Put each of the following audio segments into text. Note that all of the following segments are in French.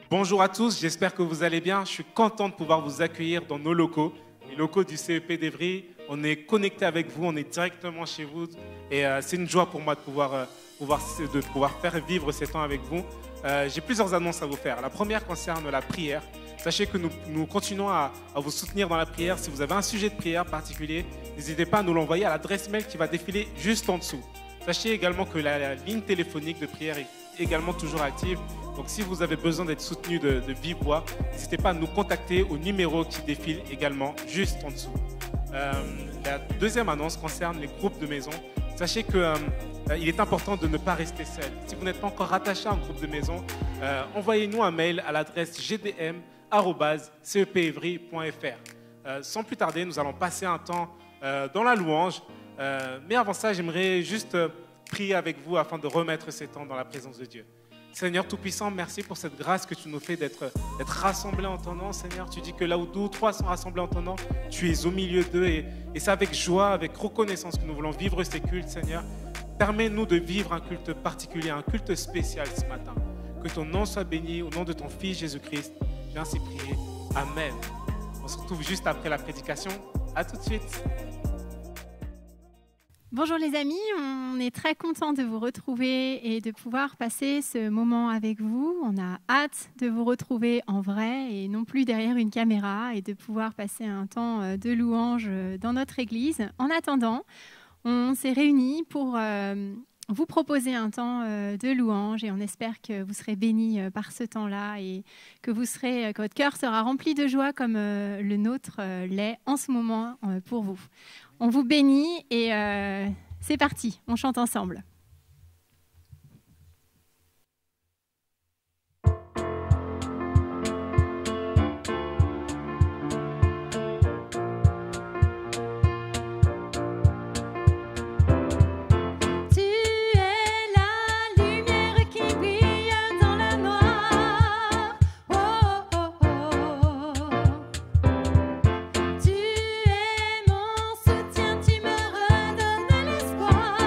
Bonjour à tous, j'espère que vous allez bien. Je suis content de pouvoir vous accueillir dans nos locaux, les locaux du CEP d'Evry. On est connecté avec vous, on est directement chez vous. Et c'est une joie pour moi de pouvoir faire vivre ces temps avec vous. J'ai plusieurs annonces à vous faire. La première concerne la prière. Sachez que nous continuons à vous soutenir dans la prière. Si vous avez un sujet de prière particulier, n'hésitez pas à nous l'envoyer à l'adresse mail qui va défiler juste en dessous. Sachez également que la ligne téléphonique de prière est également toujours active. Donc si vous avez besoin d'être soutenu de vive voix, n'hésitez pas à nous contacter au numéro qui défile également juste en dessous. La deuxième annonce concerne les groupes de maison. Sachez qu'il est important de ne pas rester seul. Si vous n'êtes pas encore rattaché à un groupe de maison, envoyez-nous un mail à l'adresse gdm@cepevry.fr. Sans plus tarder, nous allons passer un temps dans la louange. Mais avant ça, j'aimerais juste prier avec vous afin de remettre ces temps dans la présence de Dieu. Seigneur Tout-Puissant, merci pour cette grâce que tu nous fais d'être rassemblés en ton nom. Seigneur, tu dis que là où 2 ou 3 sont rassemblés en ton nom, tu es au milieu d'eux. Et c'est avec joie, avec reconnaissance que nous voulons vivre ces cultes, Seigneur. Permets-nous de vivre un culte particulier, un culte spécial ce matin. Que ton nom soit béni au nom de ton Fils Jésus-Christ. J'ai ainsi prié. Amen. On se retrouve juste après la prédication. À tout de suite. Bonjour les amis, on est très content de vous retrouver et de pouvoir passer ce moment avec vous. On a hâte de vous retrouver en vrai et non plus derrière une caméra et de pouvoir passer un temps de louange dans notre église. En attendant, on s'est réunis pour vous proposer un temps de louange et on espère que vous serez bénis par ce temps-là et que votre cœur sera rempli de joie comme le nôtre l'est en ce moment pour vous. On vous bénit et c'est parti, on chante ensemble. Tu es mon soutien, tu me redonnes l'espoir.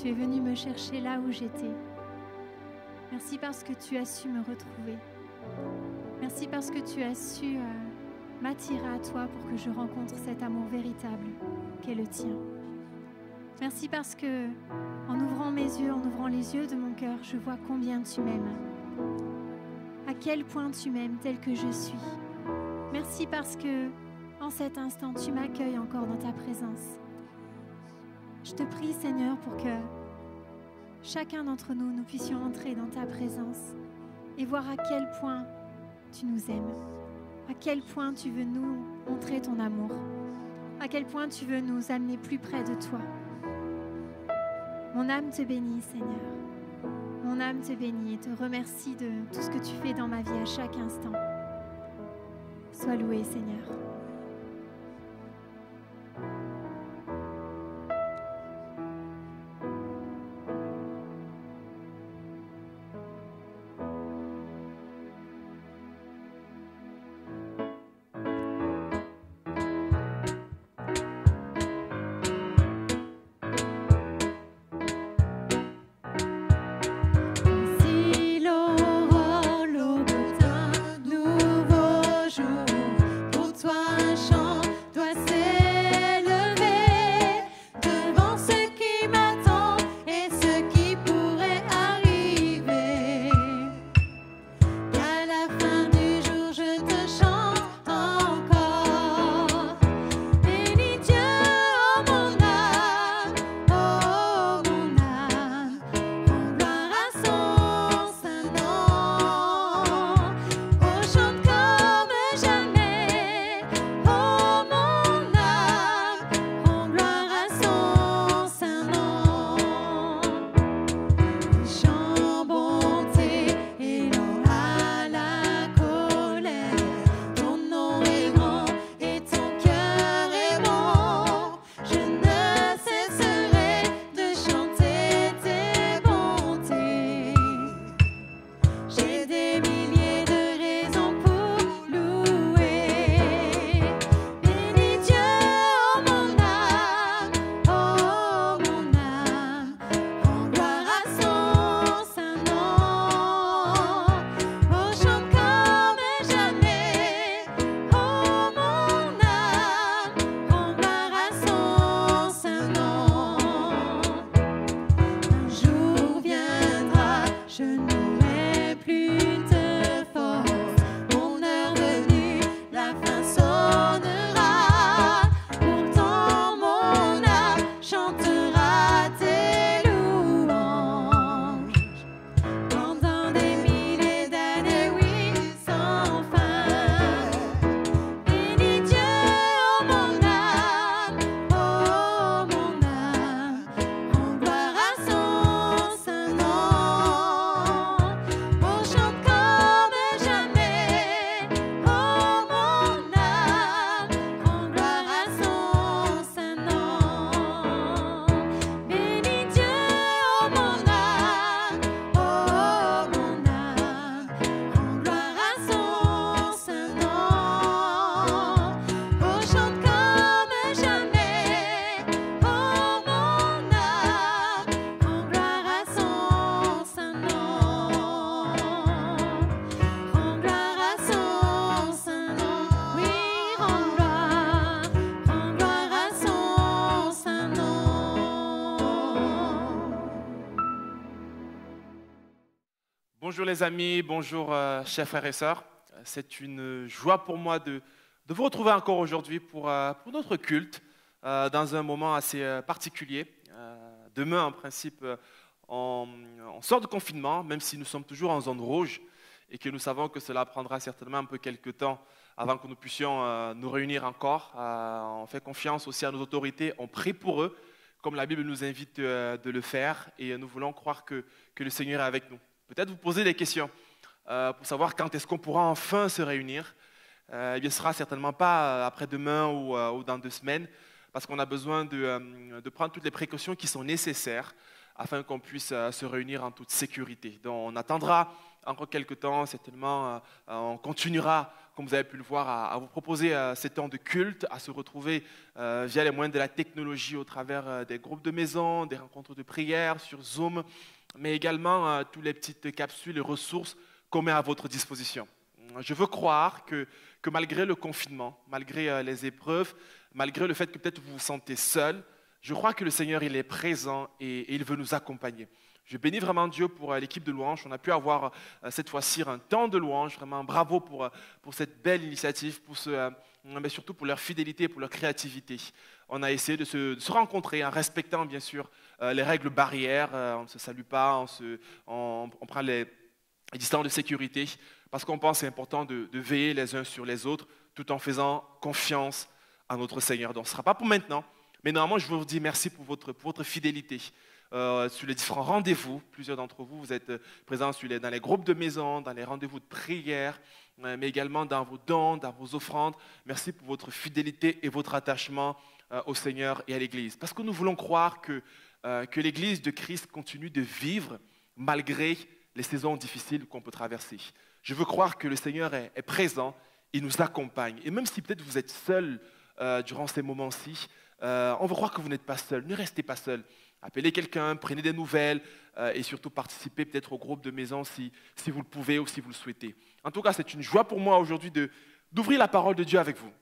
tu es venu me chercher là où j'étais. Merci parce que tu as su me retrouver. Merci parce que tu as su m'attirer à toi pour que je rencontre cet amour véritable qu'est le tien. Merci parce que, en ouvrant mes yeux, en ouvrant les yeux de mon cœur, je vois combien tu m'aimes. À quel point tu m'aimes tel que je suis. Merci parce que, en cet instant, tu m'accueilles encore dans ta présence. Je te prie, Seigneur, pour que chacun d'entre nous, nous puissions entrer dans ta présence et voir à quel point tu nous aimes, à quel point tu veux nous montrer ton amour, à quel point tu veux nous amener plus près de toi. Mon âme te bénit, Seigneur. Mon âme te bénit et te remercie de tout ce que tu fais dans ma vie à chaque instant. Sois loué, Seigneur. Bonjour les amis, bonjour chers frères et sœurs. C'est une joie pour moi de vous retrouver encore aujourd'hui pour notre culte dans un moment assez particulier. Demain, en principe, on sort de confinement, même si nous sommes toujours en zone rouge et que nous savons que cela prendra certainement un peu quelques temps avant que nous puissions nous réunir encore. On fait confiance aussi à nos autorités, on prie pour eux, comme la Bible nous invite de le faire, et nous voulons croire que le Seigneur est avec nous. Peut-être vous poser des questions pour savoir quand est-ce qu'on pourra enfin se réunir. Eh bien, ce ne sera certainement pas après-demain ou dans 2 semaines, parce qu'on a besoin de prendre toutes les précautions qui sont nécessaires afin qu'on puisse se réunir en toute sécurité. Donc, on attendra encore quelques temps, certainement, on continuera, comme vous avez pu le voir, à vous proposer ces temps de culte, à se retrouver via les moyens de la technologie au travers des groupes de maison, des rencontres de prière sur Zoom, mais également toutes les petites capsules et ressources qu'on met à votre disposition. Je veux croire que malgré le confinement, malgré les épreuves, malgré le fait que peut-être vous vous sentez seul, je crois que le Seigneur, il est présent et il veut nous accompagner. Je bénis vraiment Dieu pour l'équipe de louange. On a pu avoir cette fois-ci un temps de louange. Vraiment, bravo pour cette belle initiative, mais surtout pour leur fidélité et pour leur créativité. On a essayé de se rencontrer en respectant bien sûr les règles barrières. On ne se salue pas, on prend les distances de sécurité parce qu'on pense que c'est important de veiller les uns sur les autres tout en faisant confiance à notre Seigneur. Donc ce ne sera pas pour maintenant. Mais normalement, je veux vous dire merci pour votre fidélité sur les différents rendez-vous. Plusieurs d'entre vous, vous êtes présents dans les groupes de maison, dans les rendez-vous de prière, mais également dans vos dons, dans vos offrandes. Merci pour votre fidélité et votre attachement au Seigneur et à l'Église. Parce que nous voulons croire que l'Église de Christ continue de vivre malgré les saisons difficiles qu'on peut traverser. Je veux croire que le Seigneur est présent, il nous accompagne. Et même si peut-être vous êtes seul durant ces moments-ci, on veut croire que vous n'êtes pas seul. Ne restez pas seul. Appelez quelqu'un, prenez des nouvelles et surtout participez peut-être au groupe de maison si vous le pouvez ou si vous le souhaitez. En tout cas, c'est une joie pour moi aujourd'hui d'ouvrir la parole de Dieu avec vous.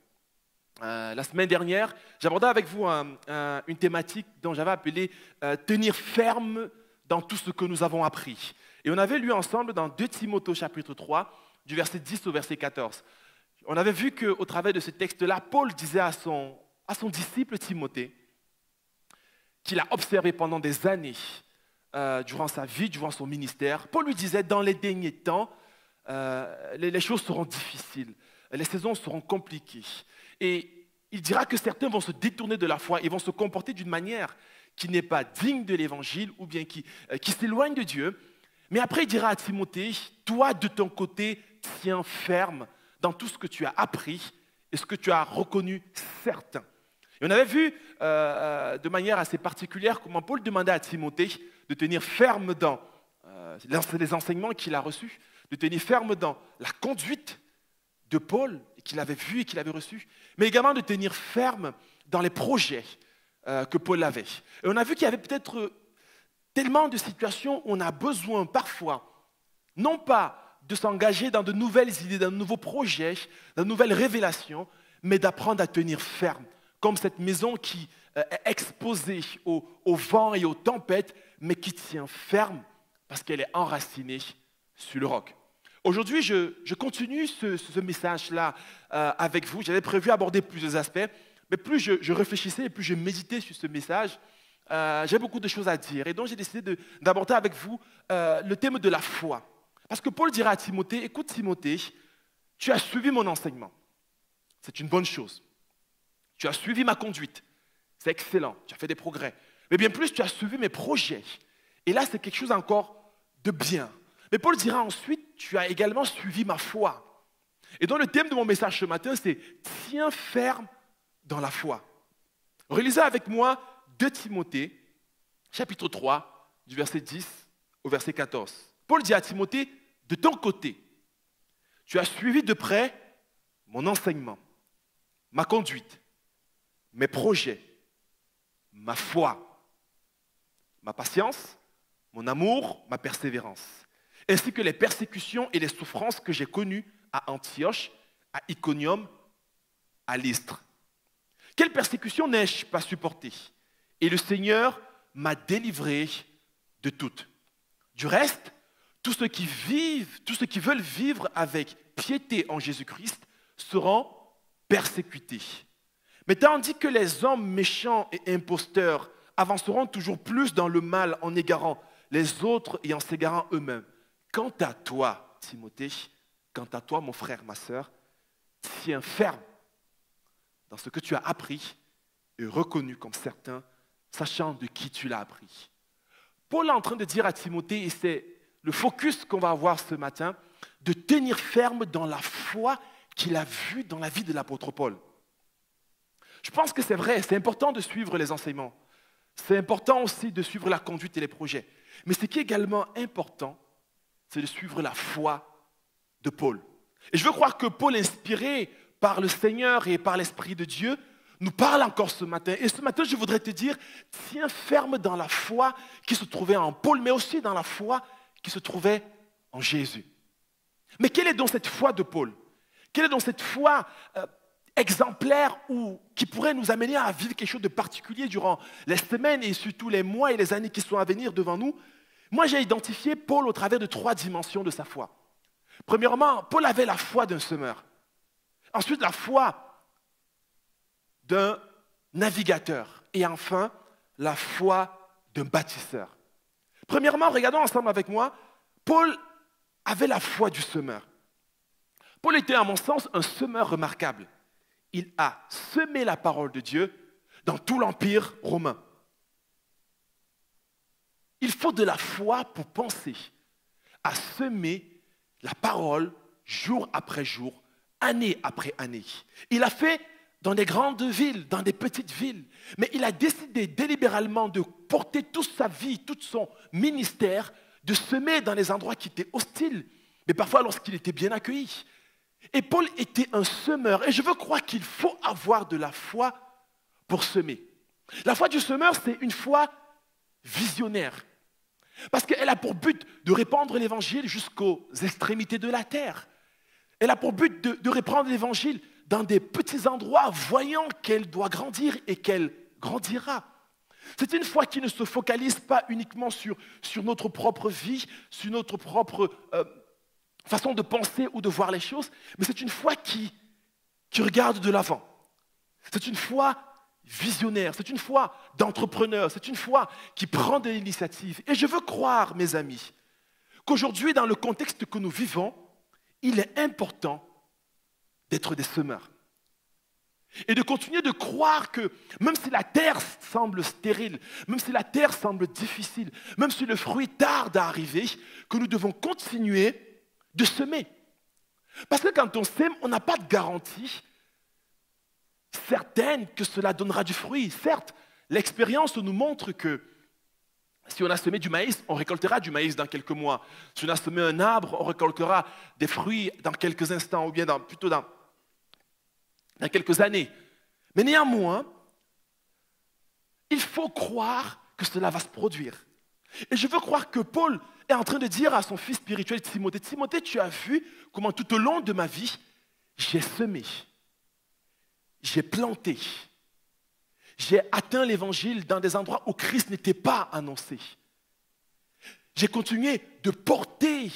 La semaine dernière, j'abordais avec vous une thématique dont j'avais appelé « Tenir ferme dans tout ce que nous avons appris ». Et on avait lu ensemble dans 2 Timothée chapitre 3, du verset 10 au verset 14. On avait vu qu'au travers de ce texte-là, Paul disait à son disciple Timothée, qu'il a observé pendant des années, durant sa vie, durant son ministère. Paul lui disait, dans les derniers temps, les choses seront difficiles, les saisons seront compliquées. Et il dira que certains vont se détourner de la foi et vont se comporter d'une manière qui n'est pas digne de l'évangile ou bien qui s'éloigne de Dieu. Mais après, il dira à Timothée, toi, de ton côté, tiens ferme dans tout ce que tu as appris et ce que tu as reconnu certain. Et on avait vu de manière assez particulière comment Paul demandait à Timothée de tenir ferme dans les enseignements qu'il a reçus, de tenir ferme dans la conduite de Paul qu'il avait vu et qu'il avait reçu, mais également de tenir ferme dans les projets que Paul avait. Et on a vu qu'il y avait peut-être tellement de situations où on a besoin parfois, non pas de s'engager dans de nouvelles idées, dans de nouveaux projets, dans de nouvelles révélations, mais d'apprendre à tenir ferme. Comme cette maison qui est exposée au vent et aux tempêtes, mais qui tient ferme parce qu'elle est enracinée sur le roc. Aujourd'hui, je continue ce message-là avec vous. J'avais prévu aborder plusieurs aspects, mais plus je réfléchissais et plus je méditais sur ce message, j'ai beaucoup de choses à dire. Et donc, j'ai décidé d'aborder avec vous le thème de la foi. Parce que Paul dira à Timothée, écoute Timothée, tu as suivi mon enseignement. C'est une bonne chose. Tu as suivi ma conduite. C'est excellent. Tu as fait des progrès. Mais bien plus, tu as suivi mes projets. Et là, c'est quelque chose encore de bien. Mais Paul dira ensuite, tu as également suivi ma foi. Et donc, le thème de mon message ce matin, c'est « Tiens ferme dans la foi ». Relisez avec moi 2 Timothée, chapitre 3, du verset 10 au verset 14. Paul dit à Timothée, de ton côté, tu as suivi de près mon enseignement, ma conduite, mes projets, ma foi, ma patience, mon amour, ma persévérance, ainsi que les persécutions et les souffrances que j'ai connues à Antioche, à Iconium, à Lystre. Quelle persécution n'ai-je pas supportée? Et le Seigneur m'a délivré de toutes. Du reste, tous ceux qui veulent vivre avec piété en Jésus-Christ seront persécutés. Mais tandis que les hommes méchants et imposteurs avanceront toujours plus dans le mal en égarant les autres et en s'égarant eux-mêmes. Quant à toi, Timothée, quant à toi, mon frère, ma sœur, tiens ferme dans ce que tu as appris et reconnu comme certain, sachant de qui tu l'as appris. Paul est en train de dire à Timothée, et c'est le focus qu'on va avoir ce matin, de tenir ferme dans la foi qu'il a vue dans la vie de l'apôtre Paul. Je pense que c'est vrai, c'est important de suivre les enseignements. C'est important aussi de suivre la conduite et les projets. Mais ce qui est également important, c'est de suivre la foi de Paul. Et je veux croire que Paul, inspiré par le Seigneur et par l'Esprit de Dieu, nous parle encore ce matin. Et ce matin, je voudrais te dire, tiens ferme dans la foi qui se trouvait en Paul, mais aussi dans la foi qui se trouvait en Jésus. Mais quelle est donc cette foi de Paul? Quelle est donc cette foi exemplaire ou qui pourrait nous amener à vivre quelque chose de particulier durant les semaines et surtout les mois et les années qui sont à venir devant nous? Moi, j'ai identifié Paul au travers de 3 dimensions de sa foi. Premièrement, Paul avait la foi d'un semeur. Ensuite, la foi d'un navigateur. Et enfin, la foi d'un bâtisseur. Premièrement, regardons ensemble avec moi, Paul avait la foi du semeur. Paul était, à mon sens, un semeur remarquable. Il a semé la parole de Dieu dans tout l'Empire romain. Il faut de la foi pour penser à semer la parole jour après jour, année après année. Il a fait dans des grandes villes, dans des petites villes, mais il a décidé délibérément de porter toute sa vie, tout son ministère, de semer dans les endroits qui étaient hostiles, mais parfois lorsqu'il était bien accueilli. Et Paul était un semeur, et je veux croire qu'il faut avoir de la foi pour semer. La foi du semeur, c'est une foi visionnaire, parce qu'elle a pour but de répandre l'évangile jusqu'aux extrémités de la terre. Elle a pour but de répandre l'évangile dans des petits endroits, voyant qu'elle doit grandir et qu'elle grandira. C'est une foi qui ne se focalise pas uniquement sur notre propre vie, sur notre propre façon de penser ou de voir les choses, mais c'est une foi qui regarde de l'avant. C'est une foi visionnaire, c'est une foi d'entrepreneur, c'est une foi qui prend de l'initiative. Et je veux croire, mes amis, qu'aujourd'hui, dans le contexte que nous vivons, il est important d'être des semeurs. Et de continuer de croire que même si la terre semble stérile, même si la terre semble difficile, même si le fruit tarde à arriver, que nous devons continuer de semer. Parce que quand on sème, on n'a pas de garantie certaine que cela donnera du fruit. Certes, l'expérience nous montre que si on a semé du maïs, on récoltera du maïs dans quelques mois. Si on a semé un arbre, on récoltera des fruits dans quelques instants, ou bien plutôt dans quelques années. Mais néanmoins, il faut croire que cela va se produire. Et je veux croire que Paul est en train de dire à son fils spirituel Timothée, Timothée, tu as vu comment tout au long de ma vie, j'ai semé, j'ai planté, j'ai atteint l'évangile dans des endroits où Christ n'était pas annoncé. J'ai continué de porter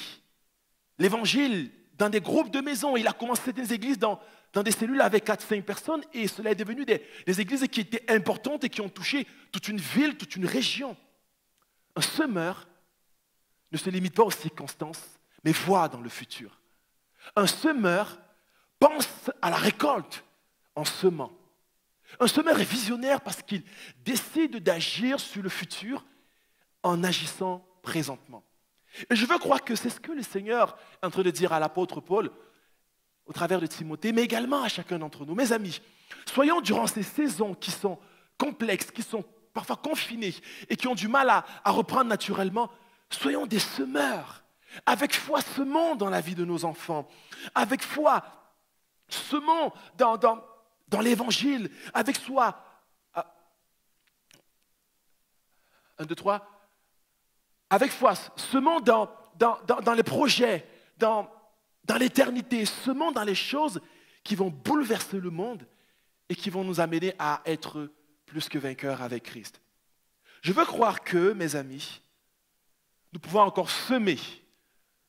l'évangile dans des groupes de maisons. Il a commencé des églises dans des cellules avec 4-5 personnes et cela est devenu des églises qui étaient importantes et qui ont touché toute une ville, toute une région. Un semeur ne se limite pas aux circonstances, mais voit dans le futur. Un semeur pense à la récolte en semant. Un semeur est visionnaire parce qu'il décide d'agir sur le futur en agissant présentement. Et je veux croire que c'est ce que le Seigneur est en train de dire à l'apôtre Paul au travers de Timothée, mais également à chacun d'entre nous. Mes amis, soyons durant ces saisons qui sont complexes, qui sont parfois confinées et qui ont du mal à reprendre naturellement, soyons des semeurs. Avec foi, semons dans la vie de nos enfants. Avec foi, semons dans l'évangile. Avec foi, 1, 2, 3. Avec foi, semons dans les projets, dans l'éternité, semons dans les choses qui vont bouleverser le monde et qui vont nous amener à être plus que vainqueurs avec Christ. Je veux croire que, mes amis, nous pouvons encore semer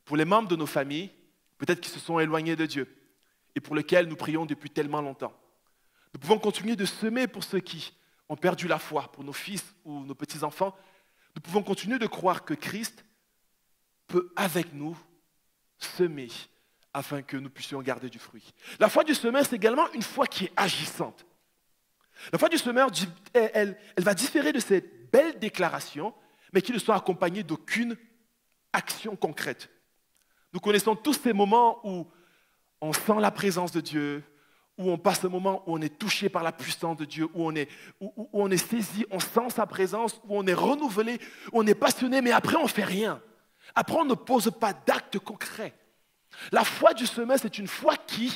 pour les membres de nos familles, peut-être qui se sont éloignés de Dieu et pour lesquels nous prions depuis tellement longtemps. Nous pouvons continuer de semer pour ceux qui ont perdu la foi, pour nos fils ou nos petits-enfants. Nous pouvons continuer de croire que Christ peut, avec nous, semer afin que nous puissions garder du fruit. La foi du semeur, c'est également une foi qui est agissante. La foi du semeur, elle va différer de ces belles déclarations, mais qui ne sont accompagnées d'aucune action concrète. Nous connaissons tous ces moments où on sent la présence de Dieu, où on passe un moment où on est touché par la puissance de Dieu, où on est saisi, on sent sa présence, où on est renouvelé, où on est passionné, mais après on ne fait rien. Après, on ne pose pas d'actes concrets. La foi du semeur, c'est une foi qui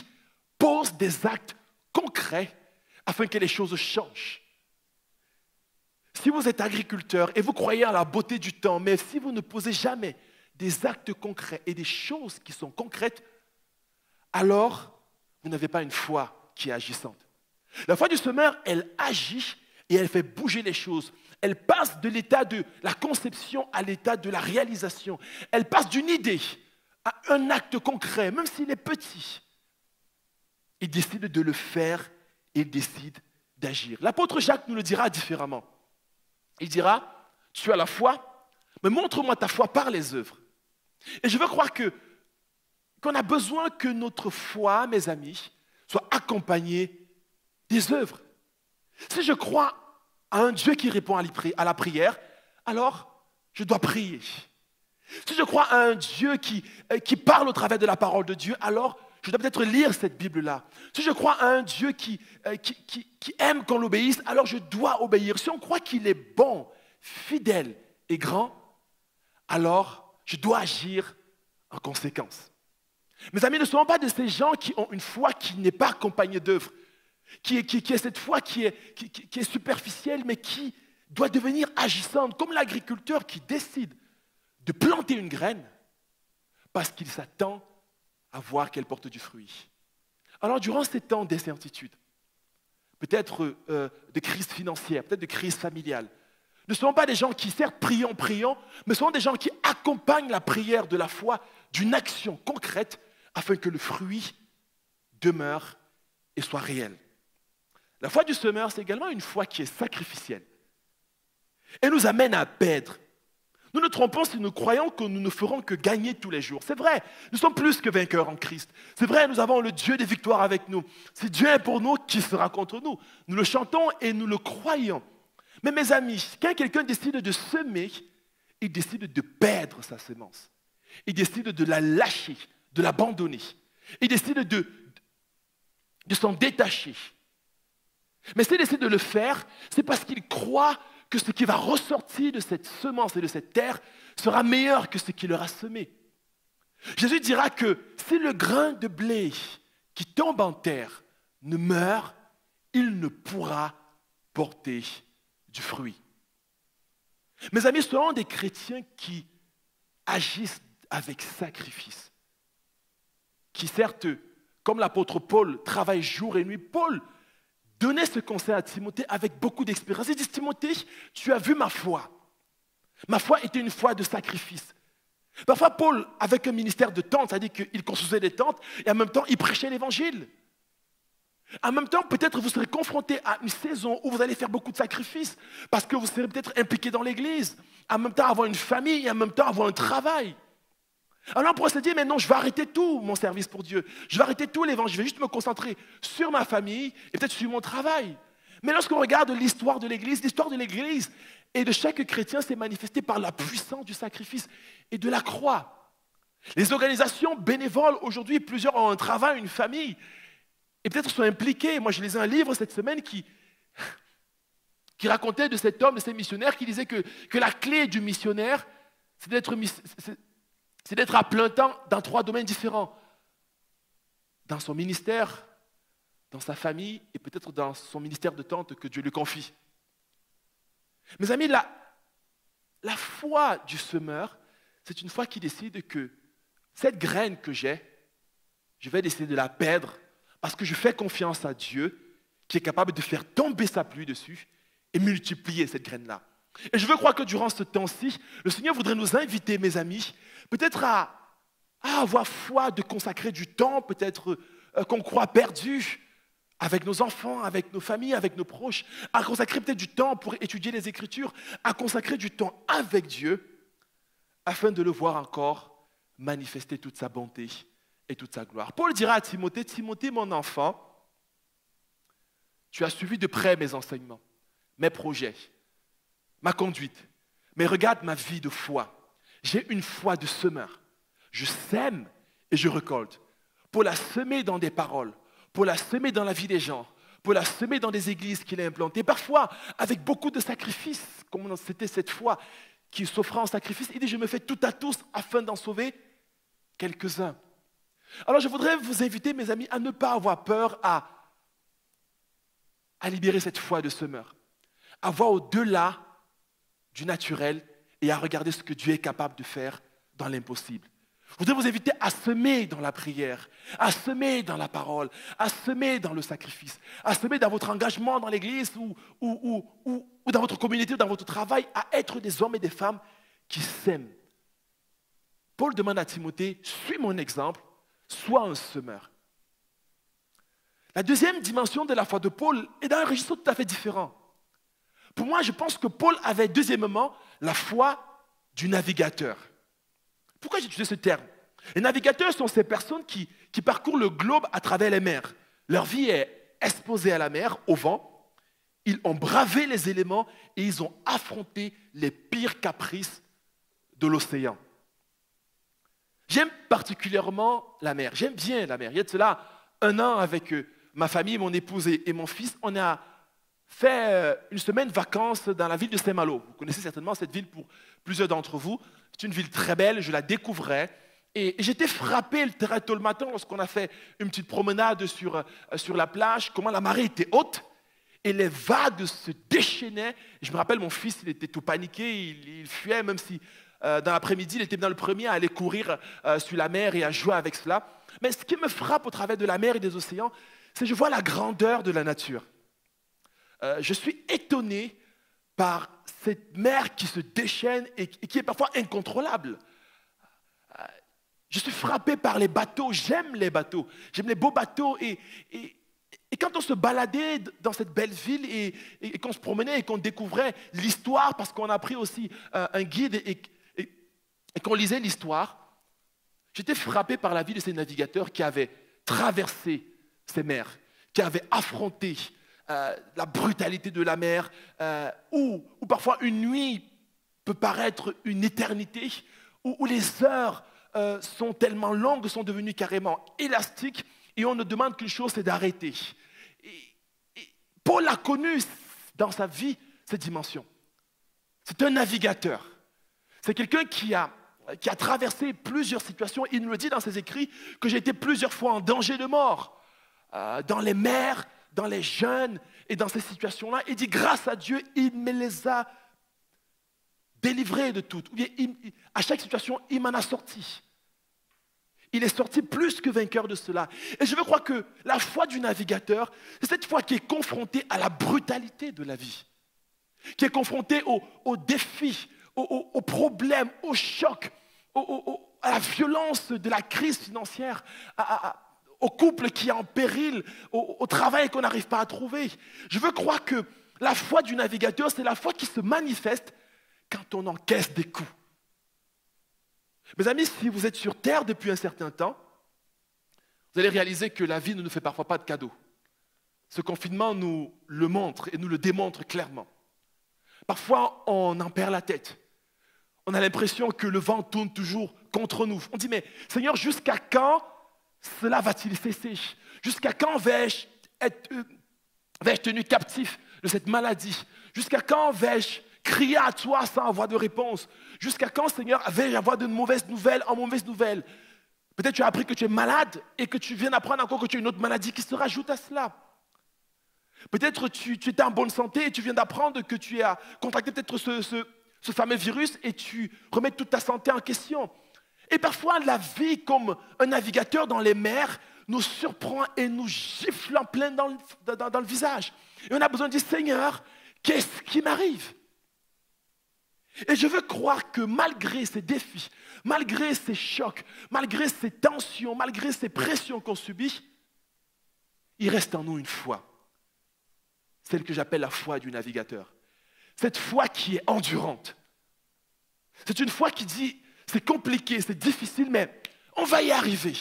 pose des actes concrets afin que les choses changent. Si vous êtes agriculteur et vous croyez à la beauté du temps, mais si vous ne posez jamais des actes concrets et des choses qui sont concrètes, alors vous n'avez pas une foi qui est agissante. La foi du semeur, elle agit et elle fait bouger les choses. Elle passe de l'état de la conception à l'état de la réalisation. Elle passe d'une idée à un acte concret, même s'il est petit. Il décide de le faire et il décide d'agir. L'apôtre Jacques nous le dira différemment. Il dira, tu as la foi, mais montre-moi ta foi par les œuvres. Et je veux croire qu'on a besoin que notre foi, mes amis, soit accompagnée des œuvres. Si je crois à un Dieu qui répond à la prière, alors je dois prier. Si je crois à un Dieu qui parle au travers de la parole de Dieu, alors je dois peut-être lire cette Bible-là. Si je crois à un Dieu qui aime qu'on l'obéisse, alors je dois obéir. Si on croit qu'il est bon, fidèle et grand, alors je dois agir en conséquence. Mes amis, ne soyons pas de ces gens qui ont une foi qui n'est pas accompagnée d'œuvres, qui est cette foi qui est superficielle, mais qui doit devenir agissante, comme l'agriculteur qui décide de planter une graine parce qu'il s'attend à voir qu'elle porte du fruit. Alors, durant ces temps d'incertitude, peut-être de crise financière, peut-être de crise familiale, ne soyons pas des gens qui, certes, prions, mais soyons des gens qui accompagnent la prière de la foi d'une action concrète afin que le fruit demeure et soit réel. La foi du semeur, c'est également une foi qui est sacrificielle. Elle nous amène à perdre. Nous nous trompons si nous croyons que nous ne ferons que gagner tous les jours. C'est vrai, nous sommes plus que vainqueurs en Christ. C'est vrai, nous avons le Dieu des victoires avec nous. Si Dieu est pour nous, qui sera contre nous? Nous le chantons et nous le croyons. Mais mes amis, quand quelqu'un décide de semer, il décide de perdre sa semence. Il décide de la lâcher, de l'abandonner. Il décide de s'en détacher. Mais s'il décide de le faire, c'est parce qu'il croit que ce qui va ressortir de cette semence et de cette terre sera meilleur que ce qu'il aura semé. Jésus dira que si le grain de blé qui tombe en terre ne meurt, il ne pourra porter du fruit. Mes amis, soyons des chrétiens qui agissent avec sacrifice, qui certes, comme l'apôtre Paul, travaille jour et nuit. Paul donnait ce conseil à Timothée avec beaucoup d'expérience. Il dit, Timothée, tu as vu ma foi. Ma foi était une foi de sacrifice. Parfois, Paul, avec un ministère de tentes, c'est-à-dire qu'il construisait des tentes et en même temps, il prêchait l'évangile. En même temps, peut-être vous serez confronté à une saison où vous allez faire beaucoup de sacrifices parce que vous serez peut-être impliqué dans l'église. En même temps, avoir une famille et en même temps, avoir un travail. Alors on pourrait se dire, mais non, je vais arrêter tout mon service pour Dieu. Je vais arrêter tout l'évangile. Je vais juste me concentrer sur ma famille et peut-être sur mon travail. Mais lorsqu'on regarde l'histoire de l'Église et de chaque chrétien s'est manifestée par la puissance du sacrifice et de la croix. Les organisations bénévoles, aujourd'hui, plusieurs ont un travail, une famille, et peut-être sont impliqués. Moi, je lisais un livre cette semaine qui racontait de cet homme, de ces missionnaires, qui disait que la clé du missionnaire, c'est d'être à plein temps dans 3 domaines différents. Dans son ministère, dans sa famille et peut-être dans son ministère de tente que Dieu lui confie. Mes amis, la foi du semeur, c'est une foi qui décide que cette graine que j'ai, je vais décider de la perdre parce que je fais confiance à Dieu qui est capable de faire tomber sa pluie dessus et multiplier cette graine-là. Et je veux croire que durant ce temps-ci, le Seigneur voudrait nous inviter, mes amis, peut-être à avoir foi de consacrer du temps, peut-être qu'on croit perdu, avec nos enfants, avec nos familles, avec nos proches, à consacrer peut-être du temps pour étudier les Écritures, à consacrer du temps avec Dieu, afin de le voir encore manifester toute sa bonté et toute sa gloire. Paul dira à Timothée, Timothée, mon enfant, tu as suivi de près mes enseignements, mes projets, ma conduite, mais regarde ma vie de foi. J'ai une foi de semeur. Je sème et je récolte. Pour la semer dans des paroles, pour la semer dans la vie des gens, pour la semer dans des églises qu'il a implantées, parfois avec beaucoup de sacrifices, comme c'était cette foi qui s'offra en sacrifice. Il dit, je me fais tout à tous afin d'en sauver quelques-uns. Alors je voudrais vous inviter, mes amis, à ne pas avoir peur à libérer cette foi de semeur, à voir au-delà du naturel et à regarder ce que Dieu est capable de faire dans l'impossible. Je voudrais vous inviter à semer dans la prière, à semer dans la parole, à semer dans le sacrifice, à semer dans votre engagement dans l'église ou dans votre communauté ou dans votre travail, à être des hommes et des femmes qui s'aiment. Paul demande à Timothée, suis mon exemple, sois un semeur. La deuxième dimension de la foi de Paul est dans un registre tout à fait différent. Pour moi, je pense que Paul avait deuxièmement la foi du navigateur. Pourquoi j'ai utilisé ce terme? Les navigateurs sont ces personnes qui parcourent le globe à travers les mers. Leur vie est exposée à la mer, au vent. Ils ont bravé les éléments et ils ont affronté les pires caprices de l'océan. J'aime particulièrement la mer. J'aime bien la mer. Il y a de cela 1 an avec ma famille, mon épouse et mon fils. On a fait une semaine de vacances dans la ville de Saint-Malo. Vous connaissez certainement cette ville pour plusieurs d'entre vous. C'est une ville très belle, je la découvrais. Et j'étais frappé très tôt le matin lorsqu'on a fait une petite promenade sur la plage, comment la marée était haute et les vagues se déchaînaient. Et je me rappelle, mon fils, il était tout paniqué, il fuyait, même si dans l'après-midi, il était dans le premier à aller courir sur la mer et à jouer avec cela. Mais ce qui me frappe au travers de la mer et des océans, c'est que je vois la grandeur de la nature. Je suis étonné par cette mer qui se déchaîne et qui est parfois incontrôlable. Je suis frappé par les bateaux, j'aime les bateaux, j'aime les beaux bateaux. Et quand on se baladait dans cette belle ville et qu'on se promenait et qu'on découvrait l'histoire, parce qu'on a pris aussi un guide et qu'on lisait l'histoire, j'étais frappé par la vie de ces navigateurs qui avaient traversé ces mers, qui avaient affronté la brutalité de la mer, où parfois une nuit peut paraître une éternité, où les heures sont tellement longues, sont devenues carrément élastiques, et on ne demande qu'une chose, c'est d'arrêter. Et Paul a connu dans sa vie cette dimension. C'est un navigateur. C'est quelqu'un qui a traversé plusieurs situations. Il nous le dit dans ses écrits que j'ai été plusieurs fois en danger de mort, dans les mers, dans les jeûnes et dans ces situations-là. Il dit, grâce à Dieu, il me les a délivrés de toutes. Ou bien, à chaque situation, il m'en a sorti. Il est sorti plus que vainqueur de cela. Et je veux croire que la foi du navigateur, c'est cette foi qui est confrontée à la brutalité de la vie, qui est confrontée aux défis, aux problèmes, aux chocs, à la violence de la crise financière, au couple qui est en péril, au travail qu'on n'arrive pas à trouver. Je veux croire que la foi du navigateur, c'est la foi qui se manifeste quand on encaisse des coups. Mes amis, si vous êtes sur Terre depuis un certain temps, vous allez réaliser que la vie ne nous fait parfois pas de cadeaux. Ce confinement nous le montre et nous le démontre clairement. Parfois, on en perd la tête. On a l'impression que le vent tourne toujours contre nous. On dit, mais Seigneur, jusqu'à quand cela va-t-il cesser? Jusqu'à quand vais-je tenu captif de cette maladie? Jusqu'à quand vais-je crier à toi sans avoir de réponse? Jusqu'à quand, Seigneur, vais-je avoir de mauvaises nouvelles en mauvaises nouvelles? Peut-être tu as appris que tu es malade et que tu viens d'apprendre encore que tu as une autre maladie qui se rajoute à cela. Peut-être tu étais en bonne santé et tu viens d'apprendre que tu as contracté peut-être ce fameux virus et tu remets toute ta santé en question. Et parfois, la vie, comme un navigateur dans les mers, nous surprend et nous gifle en plein dans le visage. Et on a besoin de dire, Seigneur, qu'est-ce qui m'arrive? Et je veux croire que malgré ces défis, malgré ces chocs, malgré ces tensions, malgré ces pressions qu'on subit, il reste en nous une foi. Celle que j'appelle la foi du navigateur. Cette foi qui est endurante. C'est une foi qui dit, c'est compliqué, c'est difficile, mais on va y arriver.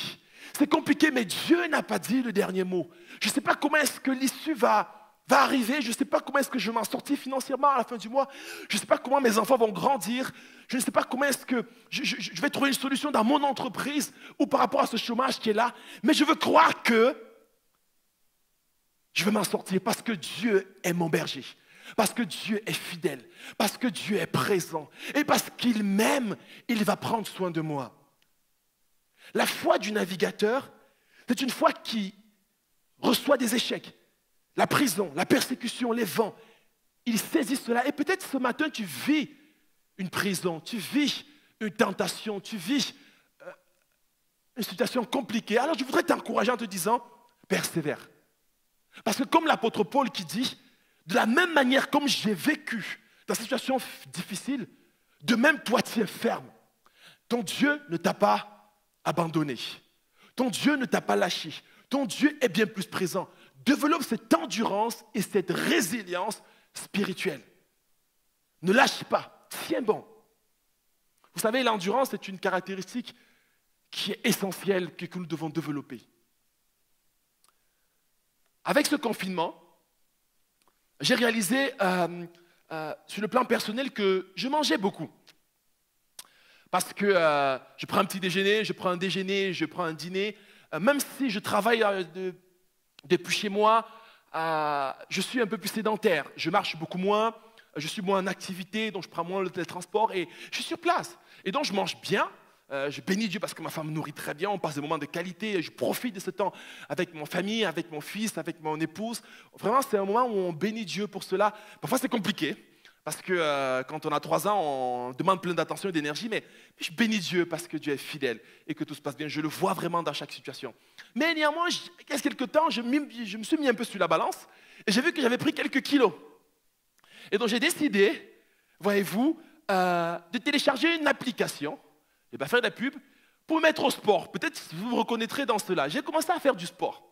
C'est compliqué, mais Dieu n'a pas dit le dernier mot. Je ne sais pas comment est-ce que l'issue va arriver. Je ne sais pas comment est-ce que je vais m'en sortir financièrement à la fin du mois. Je ne sais pas comment mes enfants vont grandir. Je ne sais pas comment est-ce que je vais trouver une solution dans mon entreprise ou par rapport à ce chômage qui est là. Mais je veux croire que je vais m'en sortir parce que Dieu est mon berger. Parce que Dieu est fidèle, parce que Dieu est présent et parce qu'il m'aime, il va prendre soin de moi. La foi du navigateur, c'est une foi qui reçoit des échecs. La prison, la persécution, les vents, il saisit cela. Et peut-être ce matin, tu vis une prison, tu vis une tentation, tu vis une situation compliquée. Alors je voudrais t'encourager en te disant, persévère. Parce que comme l'apôtre Paul qui dit, de la même manière comme j'ai vécu dans cette situation difficile, de même toi tiens ferme. Ton Dieu ne t'a pas abandonné. Ton Dieu ne t'a pas lâché. Ton Dieu est bien plus présent. Développe cette endurance et cette résilience spirituelle. Ne lâche pas, tiens bon. Vous savez, l'endurance est une caractéristique qui est essentielle que nous devons développer. Avec ce confinement, j'ai réalisé sur le plan personnel que je mangeais beaucoup. Parce que je prends un petit déjeuner, je prends un déjeuner, je prends un dîner. Même si je travaille depuis chez moi, je suis un peu plus sédentaire. Je marche beaucoup moins, je suis moins en activité, donc je prends moins le télétransport et je suis sur place. Et donc je mange bien. Je bénis Dieu parce que ma femme me nourrit très bien, on passe des moments de qualité, je profite de ce temps avec ma famille, avec mon fils, avec mon épouse. Vraiment, c'est un moment où on bénit Dieu pour cela. Parfois, c'est compliqué parce que quand on a 3 ans, on demande plein d'attention et d'énergie, mais je bénis Dieu parce que Dieu est fidèle et que tout se passe bien. Je le vois vraiment dans chaque situation. Mais néanmoins, il y a quelques temps, je me suis mis un peu sur la balance et j'ai vu que j'avais pris quelques kilos. Et donc, j'ai décidé, voyez-vous, de télécharger une application. Je ne vais pas faire de la pub, pour me mettre au sport. Peut-être vous me reconnaîtrez dans cela. J'ai commencé à faire du sport.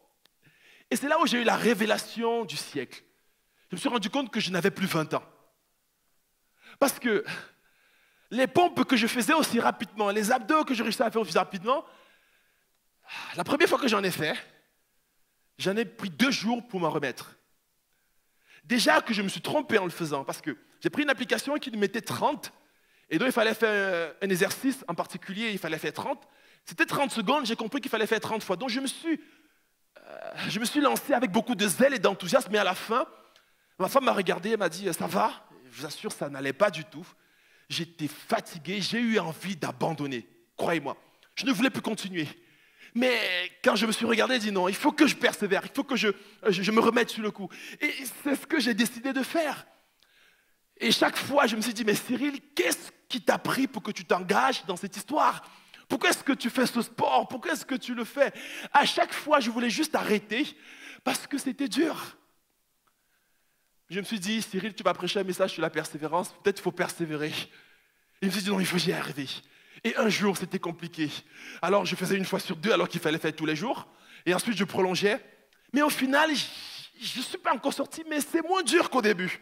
Et c'est là où j'ai eu la révélation du siècle. Je me suis rendu compte que je n'avais plus 20 ans. Parce que les pompes que je faisais aussi rapidement, les abdos que je réussissais à faire aussi rapidement, la première fois que j'en ai fait, j'en ai pris 2 jours pour m'en remettre. Déjà que je me suis trompé en le faisant, parce que j'ai pris une application qui me mettait 30. Et donc, il fallait faire un exercice en particulier, il fallait faire 30. C'était 30 secondes, j'ai compris qu'il fallait faire 30 fois. Donc, je me suis lancé avec beaucoup de zèle et d'enthousiasme, mais à la fin, ma femme m'a regardé, elle m'a dit « ça va ?» Je vous assure, ça n'allait pas du tout. J'étais fatigué, j'ai eu envie d'abandonner, croyez-moi. Je ne voulais plus continuer. Mais quand je me suis regardé, j'ai dit « non, il faut que je persévère, il faut que je me remette sur le coup. » Et c'est ce que j'ai décidé de faire. Et chaque fois, je me suis dit, mais Cyril, qu'est-ce qui t'a pris pour que tu t'engages dans cette histoire? Pourquoi est-ce que tu fais ce sport? Pourquoi est-ce que tu le fais? À chaque fois, je voulais juste arrêter parce que c'était dur. Je me suis dit, Cyril, tu vas prêcher un message sur la persévérance, peut-être qu'il faut persévérer. Et je me suis dit, non, il faut y arriver. Et un jour, c'était compliqué. Alors, je faisais 1 fois sur 2 alors qu'il fallait faire tous les jours. Et ensuite, je prolongeais. Mais au final, je ne suis pas encore sorti, mais c'est moins dur qu'au début.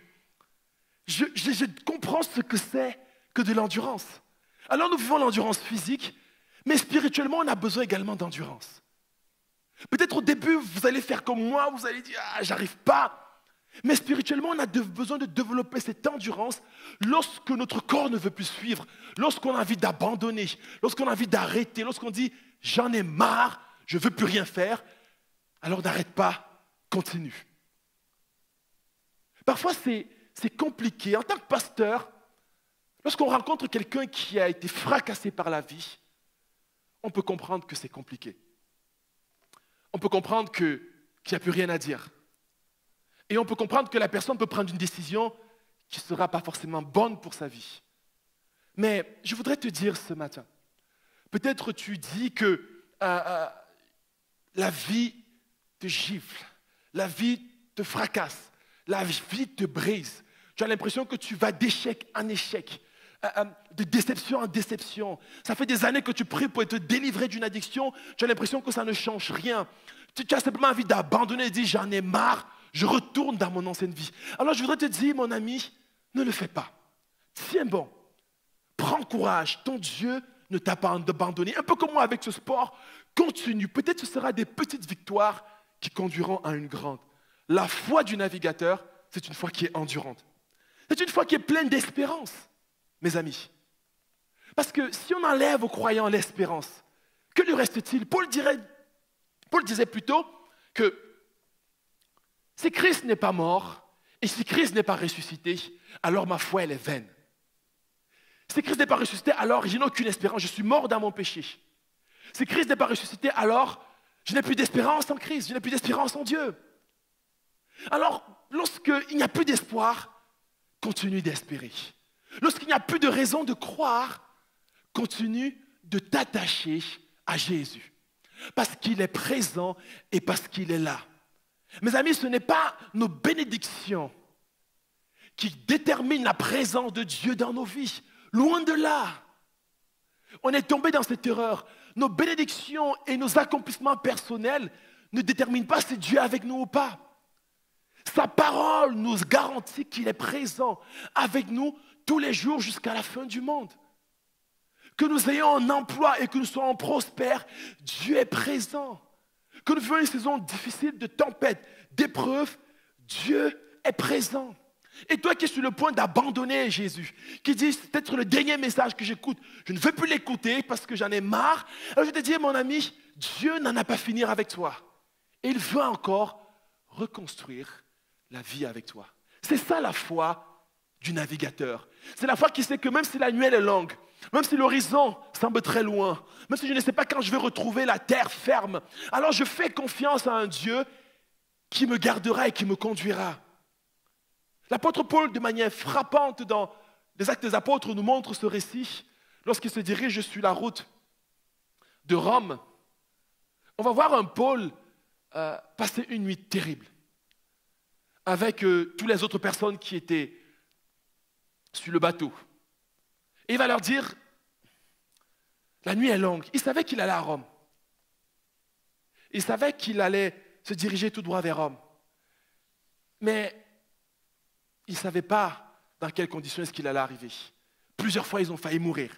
Je comprends ce que c'est que de l'endurance. Alors nous vivons l'endurance physique, mais spirituellement, on a besoin également d'endurance. Peut-être au début, vous allez faire comme moi, vous allez dire « ah, j'arrive pas ». Mais spirituellement, on a besoin de développer cette endurance lorsque notre corps ne veut plus suivre, lorsqu'on a envie d'abandonner, lorsqu'on a envie d'arrêter, lorsqu'on dit « j'en ai marre, je ne veux plus rien faire », alors n'arrête pas, continue. Parfois, c'est compliqué. En tant que pasteur, lorsqu'on rencontre quelqu'un qui a été fracassé par la vie, on peut comprendre que c'est compliqué. On peut comprendre qu'il n'y a plus rien à dire. Et on peut comprendre que la personne peut prendre une décision qui ne sera pas forcément bonne pour sa vie. Mais je voudrais te dire ce matin, peut-être tu dis que la vie te gifle, la vie te fracasse, la vie te brise. Tu as l'impression que tu vas d'échec en échec, de déception en déception. Ça fait des années que tu pries pour être délivré d'une addiction. Tu as l'impression que ça ne change rien. Tu as simplement envie d'abandonner et de dire « j'en ai marre, je retourne dans mon ancienne vie ». Alors je voudrais te dire, mon ami, ne le fais pas. Tiens bon, prends courage, ton Dieu ne t'a pas abandonné. Un peu comme moi avec ce sport, continue. Peut-être que ce sera des petites victoires qui conduiront à une grande. La foi du navigateur, c'est une foi qui est endurante. C'est une foi qui est pleine d'espérance, mes amis. Parce que si on enlève aux croyants l'espérance, que lui reste-t-il? Paul disait plutôt que si Christ n'est pas mort Et si Christ n'est pas ressuscité, alors ma foi, elle est vaine. Si Christ n'est pas ressuscité, alors je n'ai aucune espérance, je suis mort dans mon péché. Si Christ n'est pas ressuscité, alors je n'ai plus d'espérance en Christ, je n'ai plus d'espérance en Dieu. Alors, lorsqu'il n'y a plus d'espoir, continue d'espérer. Lorsqu'il n'y a plus de raison de croire, continue de t'attacher à Jésus. Parce qu'il est présent et parce qu'il est là. Mes amis, ce n'est pas nos bénédictions qui déterminent la présence de Dieu dans nos vies. Loin de là. On est tombé dans cette erreur. Nos bénédictions et nos accomplissements personnels ne déterminent pas si Dieu est avec nous ou pas. Sa parole nous garantit qu'il est présent avec nous tous les jours jusqu'à la fin du monde. Que nous ayons un emploi et que nous soyons prospères, Dieu est présent. Que nous vivions une saison difficile de tempête, d'épreuves, Dieu est présent. Et toi qui es sur le point d'abandonner Jésus, qui dit c'est peut-être le dernier message que j'écoute, je ne veux plus l'écouter parce que j'en ai marre. Alors je te dis, mon ami, Dieu n'en a pas fini avec toi. Et il veut encore reconstruire la vie avec toi. C'est ça la foi du navigateur. C'est la foi qui sait que même si la nuit elle est longue, même si l'horizon semble très loin, même si je ne sais pas quand je vais retrouver la terre ferme, alors je fais confiance à un Dieu qui me gardera et qui me conduira. L'apôtre Paul, de manière frappante dans les Actes des Apôtres, nous montre ce récit lorsqu'il se dirige sur la route de Rome. On va voir un Paul passer une nuit terrible avec toutes les autres personnes qui étaient sur le bateau. Et il va leur dire, la nuit est longue. Il savait qu'il allait à Rome. Il savait qu'il allait se diriger tout droit vers Rome. Mais il ne savait pas dans quelles conditions est-ce qu'il allait arriver. Plusieurs fois, ils ont failli mourir.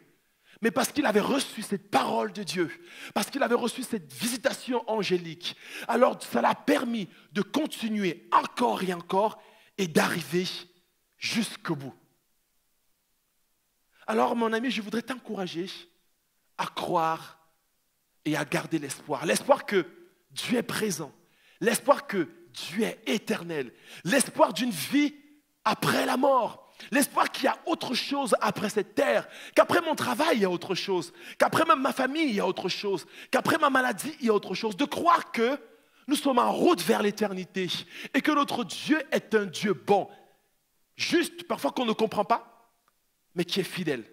Mais parce qu'il avait reçu cette parole de Dieu, parce qu'il avait reçu cette visitation angélique, alors ça l'a permis de continuer encore et encore et d'arriver jusqu'au bout. Alors, mon ami, je voudrais t'encourager à croire et à garder l'espoir. L'espoir que Dieu est présent, l'espoir que Dieu est éternel, l'espoir d'une vie après la mort, l'espoir qu'il y a autre chose après cette terre, qu'après mon travail, il y a autre chose, qu'après même ma famille, il y a autre chose, qu'après ma maladie, il y a autre chose. De croire que nous sommes en route vers l'éternité et que notre Dieu est un Dieu bon, juste, parfois qu'on ne comprend pas, mais qui est fidèle.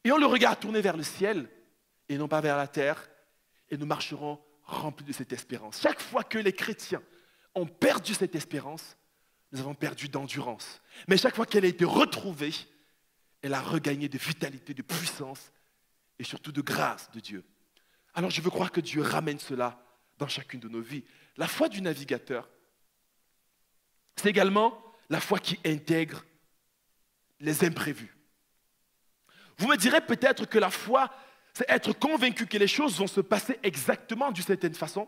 Et on le regarde tourner vers le ciel et non pas vers la terre, et nous marcherons remplis de cette espérance. Chaque fois que les chrétiens ont perdu cette espérance, nous avons perdu d'endurance. Mais chaque fois qu'elle a été retrouvée, elle a regagné de vitalité, de puissance et surtout de grâce de Dieu. Alors je veux croire que Dieu ramène cela dans chacune de nos vies. La foi du navigateur, c'est également la foi qui intègre les imprévus. Vous me direz peut-être que la foi, c'est être convaincu que les choses vont se passer exactement d'une certaine façon.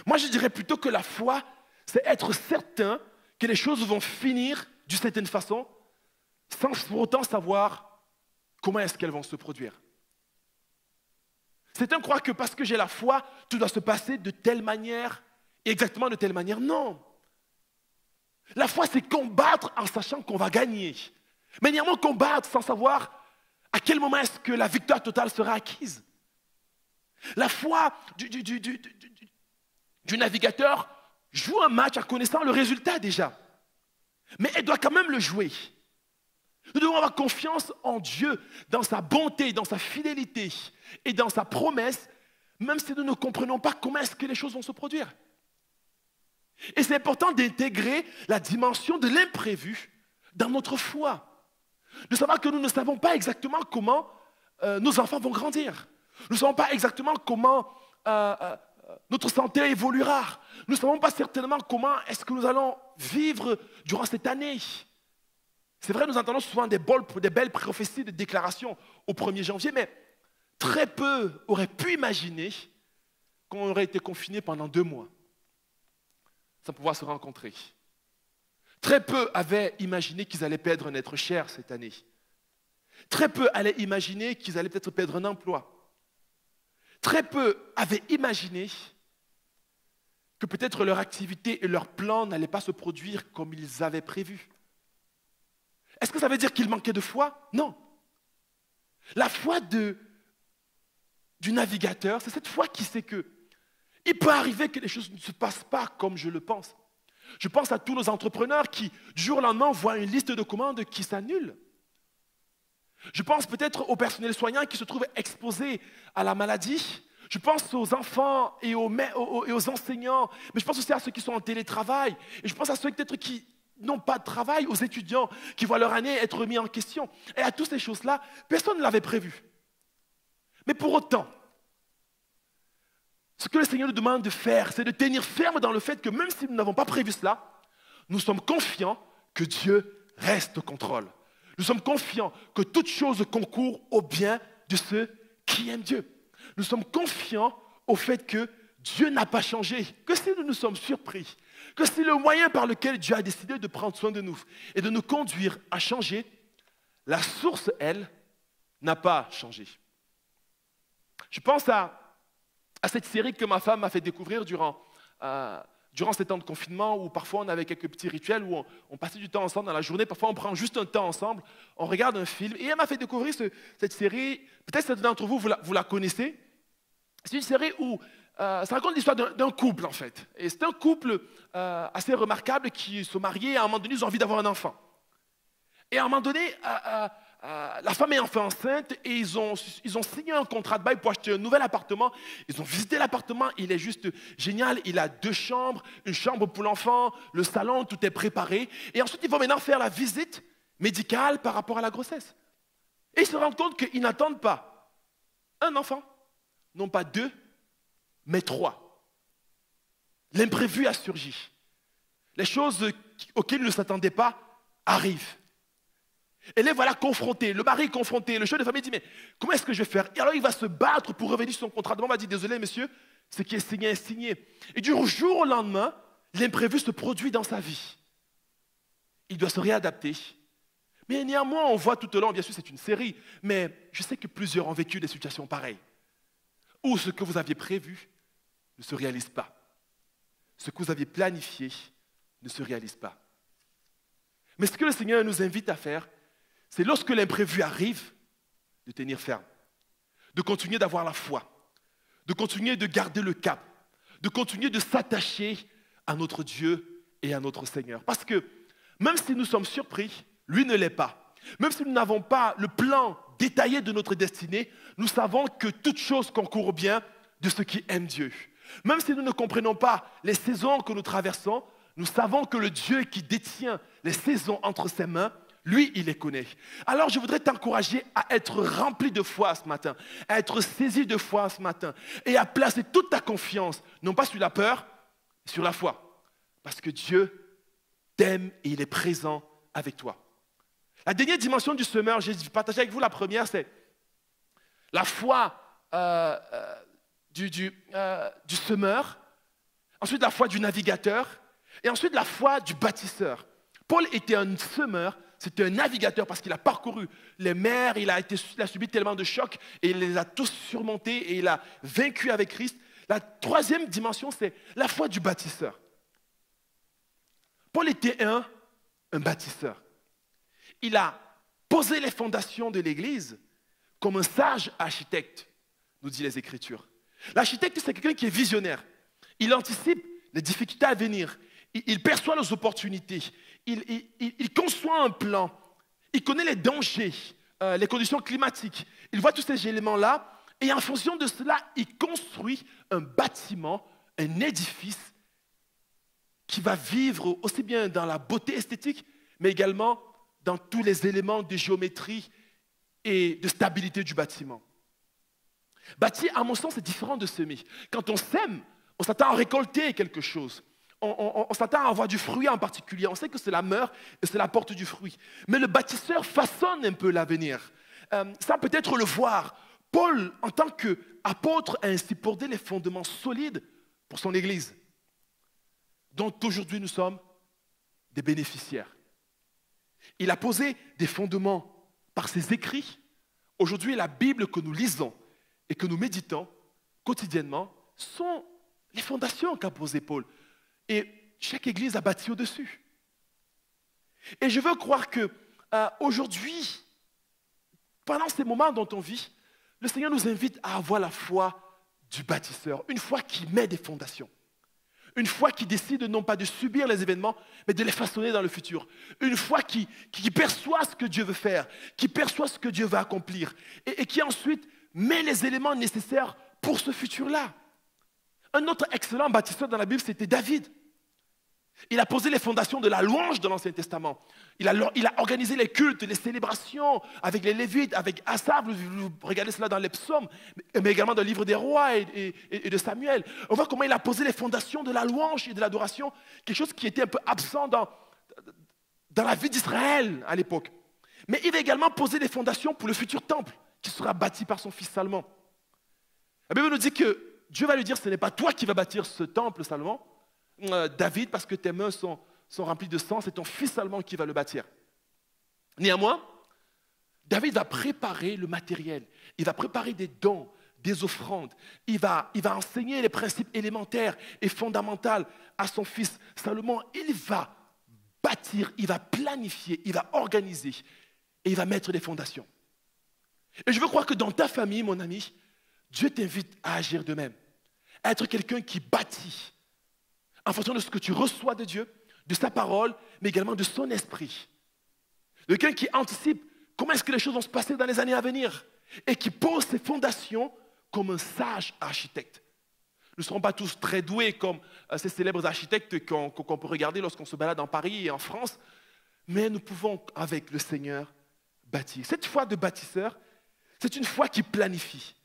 Moi, je dirais plutôt que la foi, c'est être certain que les choses vont finir d'une certaine façon, sans pour autant savoir comment est-ce qu'elles vont se produire. Certains croient que parce que j'ai la foi, tout doit se passer de telle manière, et exactement de telle manière. Non. La foi, c'est combattre en sachant qu'on va gagner. Mais néanmoins, combattre sans savoir à quel moment est-ce que la victoire totale sera acquise. La foi du navigateur joue un match en connaissant le résultat déjà. Mais elle doit quand même le jouer. Nous devons avoir confiance en Dieu, dans sa bonté, dans sa fidélité et dans sa promesse, même si nous ne comprenons pas comment est-ce que les choses vont se produire. Et c'est important d'intégrer la dimension de l'imprévu dans notre foi. De savoir que nous ne savons pas exactement comment nos enfants vont grandir. Nous ne savons pas exactement comment notre santé évoluera. Nous ne savons pas certainement comment est-ce que nous allons vivre durant cette année. C'est vrai, nous entendons souvent des belles prophéties, des déclarations au 1er janvier, mais très peu auraient pu imaginer qu'on aurait été confinés pendant 2 mois sans pouvoir se rencontrer. Très peu avaient imaginé qu'ils allaient perdre un être cher cette année. Très peu allaient imaginer qu'ils allaient peut-être perdre un emploi. Très peu avaient imaginé que peut-être leur activité et leur plan n'allaient pas se produire comme ils avaient prévu. Est-ce que ça veut dire qu'ils manquaient de foi? Non. La foi du navigateur, c'est cette foi qui sait que il peut arriver que les choses ne se passent pas comme je le pense. Je pense à tous nos entrepreneurs qui, du jour au lendemain, voient une liste de commandes qui s'annule. Je pense peut-être au personnel soignant qui se trouve exposé à la maladie. Je pense aux enfants et aux enseignants, mais je pense aussi à ceux qui sont en télétravail. Et je pense à ceux peut-être qui n'ont pas de travail, aux étudiants qui voient leur année être remis en question. Et à toutes ces choses-là, personne ne l'avait prévu. Mais pour autant, ce que le Seigneur nous demande de faire, c'est de tenir ferme dans le fait que même si nous n'avons pas prévu cela, nous sommes confiants que Dieu reste au contrôle. Nous sommes confiants que toute chose concourt au bien de ceux qui aiment Dieu. Nous sommes confiants au fait que Dieu n'a pas changé, que si nous nous sommes surpris, que c'est le moyen par lequel Dieu a décidé de prendre soin de nous et de nous conduire à changer, la source, elle, n'a pas changé. Je pense à cette série que ma femme m'a fait découvrir durant ces temps de confinement où parfois on avait quelques petits rituels où on passait du temps ensemble dans la journée, parfois on prend juste un temps ensemble, on regarde un film et elle m'a fait découvrir cette série, peut-être certains d'entre vous, vous la connaissez. C'est une série où ça raconte l'histoire d'un couple en fait. Et c'est un couple assez remarquable qui se mariait et à un moment donné ils ont envie d'avoir un enfant. Et à un moment donné, la femme est enfin enceinte et ils ont signé un contrat de bail pour acheter un nouvel appartement. Ils ont visité l'appartement, il est juste génial. Il a 2 chambres, une chambre pour l'enfant, le salon, tout est préparé. Et ensuite, ils vont maintenant faire la visite médicale par rapport à la grossesse. Et ils se rendent compte qu'ils n'attendent pas un enfant, non pas 2, mais 3. L'imprévu a surgi. Les choses auxquelles ils ne s'attendaient pas arrivent. Et les voilà confrontés, le mari est confronté, le chef de famille dit mais comment est-ce que je vais faire? Et alors il va se battre pour revenir sur son contrat. On va dire désolé monsieur, ce qui est signé est signé. Et du jour au lendemain, l'imprévu se produit dans sa vie. Il doit se réadapter. Mais néanmoins, on voit tout au long, bien sûr c'est une série, mais je sais que plusieurs ont vécu des situations pareilles, où ce que vous aviez prévu ne se réalise pas. Ce que vous aviez planifié ne se réalise pas. Mais ce que le Seigneur nous invite à faire, c'est lorsque l'imprévu arrive, de tenir ferme, de continuer d'avoir la foi, de continuer de garder le cap, de continuer de s'attacher à notre Dieu et à notre Seigneur. Parce que même si nous sommes surpris, lui ne l'est pas. Même si nous n'avons pas le plan détaillé de notre destinée, nous savons que toute chose concourt au bien de ceux qui aiment Dieu. Même si nous ne comprenons pas les saisons que nous traversons, nous savons que le Dieu qui détient les saisons entre ses mains, lui, il les connaît. Alors, je voudrais t'encourager à être rempli de foi ce matin, à être saisi de foi ce matin et à placer toute ta confiance, non pas sur la peur, mais sur la foi. Parce que Dieu t'aime et il est présent avec toi. La dernière dimension du semeur, j'ai partagé avec vous la première, c'est la foi du semeur, ensuite la foi du navigateur et ensuite la foi du bâtisseur. Paul était un semeur, c'était un navigateur parce qu'il a parcouru les mers, il a subi tellement de chocs et il les a tous surmontés et il a vaincu avec Christ. La troisième dimension, c'est la foi du bâtisseur. Paul était un bâtisseur. Il a posé les fondations de l'Église comme un sage architecte, nous dit les Écritures. L'architecte, c'est quelqu'un qui est visionnaire. Il anticipe les difficultés à venir. Il perçoit les opportunités. Il conçoit un plan. Il connaît les dangers, les conditions climatiques. Il voit tous ces éléments-là. Et en fonction de cela, il construit un bâtiment, un édifice qui va vivre aussi bien dans la beauté esthétique, mais également dans tous les éléments de géométrie et de stabilité du bâtiment. Bâtir, à mon sens, c'est différent de semer. Quand on sème, on s'attend à récolter quelque chose. On s'attend à avoir du fruit en particulier. On sait que cela meurt et cela porte du fruit. Mais le bâtisseur façonne un peu l'avenir. Ça peut-être le voir. Paul, en tant qu'apôtre, a ainsi posé les fondements solides pour son Église, dont aujourd'hui nous sommes des bénéficiaires. Il a posé des fondements par ses écrits. Aujourd'hui, la Bible que nous lisons et que nous méditons quotidiennement sont les fondations qu'a posées Paul. Et chaque église a bâti au-dessus. Et je veux croire que aujourd'hui, pendant ces moments dont on vit, le Seigneur nous invite à avoir la foi du bâtisseur, une foi qui met des fondations. Une foi qui décide non pas de subir les événements, mais de les façonner dans le futur. Une foi qui perçoit ce que Dieu veut faire, qui perçoit ce que Dieu va accomplir, et qui ensuite met les éléments nécessaires pour ce futur-là. Un autre excellent bâtisseur dans la Bible, c'était David. Il a posé les fondations de la louange dans l'Ancien Testament. Il a organisé les cultes, les célébrations avec les Lévites, avec Asaph. Vous regardez cela dans les psaumes, mais également dans le livre des rois et de Samuel. On voit comment il a posé les fondations de la louange et de l'adoration, quelque chose qui était un peu absent dans la vie d'Israël à l'époque. Mais il a également posé les fondations pour le futur temple qui sera bâti par son fils Salomon. La Bible nous dit que Dieu va lui dire, ce n'est pas toi qui vas bâtir ce temple, Salomon, David, parce que tes mains sont remplies de sang, c'est ton fils Salomon qui va le bâtir. Néanmoins, David va préparer le matériel, il va préparer des dons, des offrandes, il va enseigner les principes élémentaires et fondamentaux à son fils Salomon. Il va bâtir, il va planifier, il va organiser et il va mettre les fondations. Et je veux croire que dans ta famille, mon ami, Dieu t'invite à agir de même, à être quelqu'un qui bâtit en fonction de ce que tu reçois de Dieu, de sa parole, mais également de son esprit. Quelqu'un qui anticipe comment est-ce que les choses vont se passer dans les années à venir et qui pose ses fondations comme un sage architecte. Nous ne serons pas tous très doués comme ces célèbres architectes qu'on peut regarder lorsqu'on se balade en Paris et en France, mais nous pouvons, avec le Seigneur, bâtir. Cette foi de bâtisseur, c'est une foi qui planifie.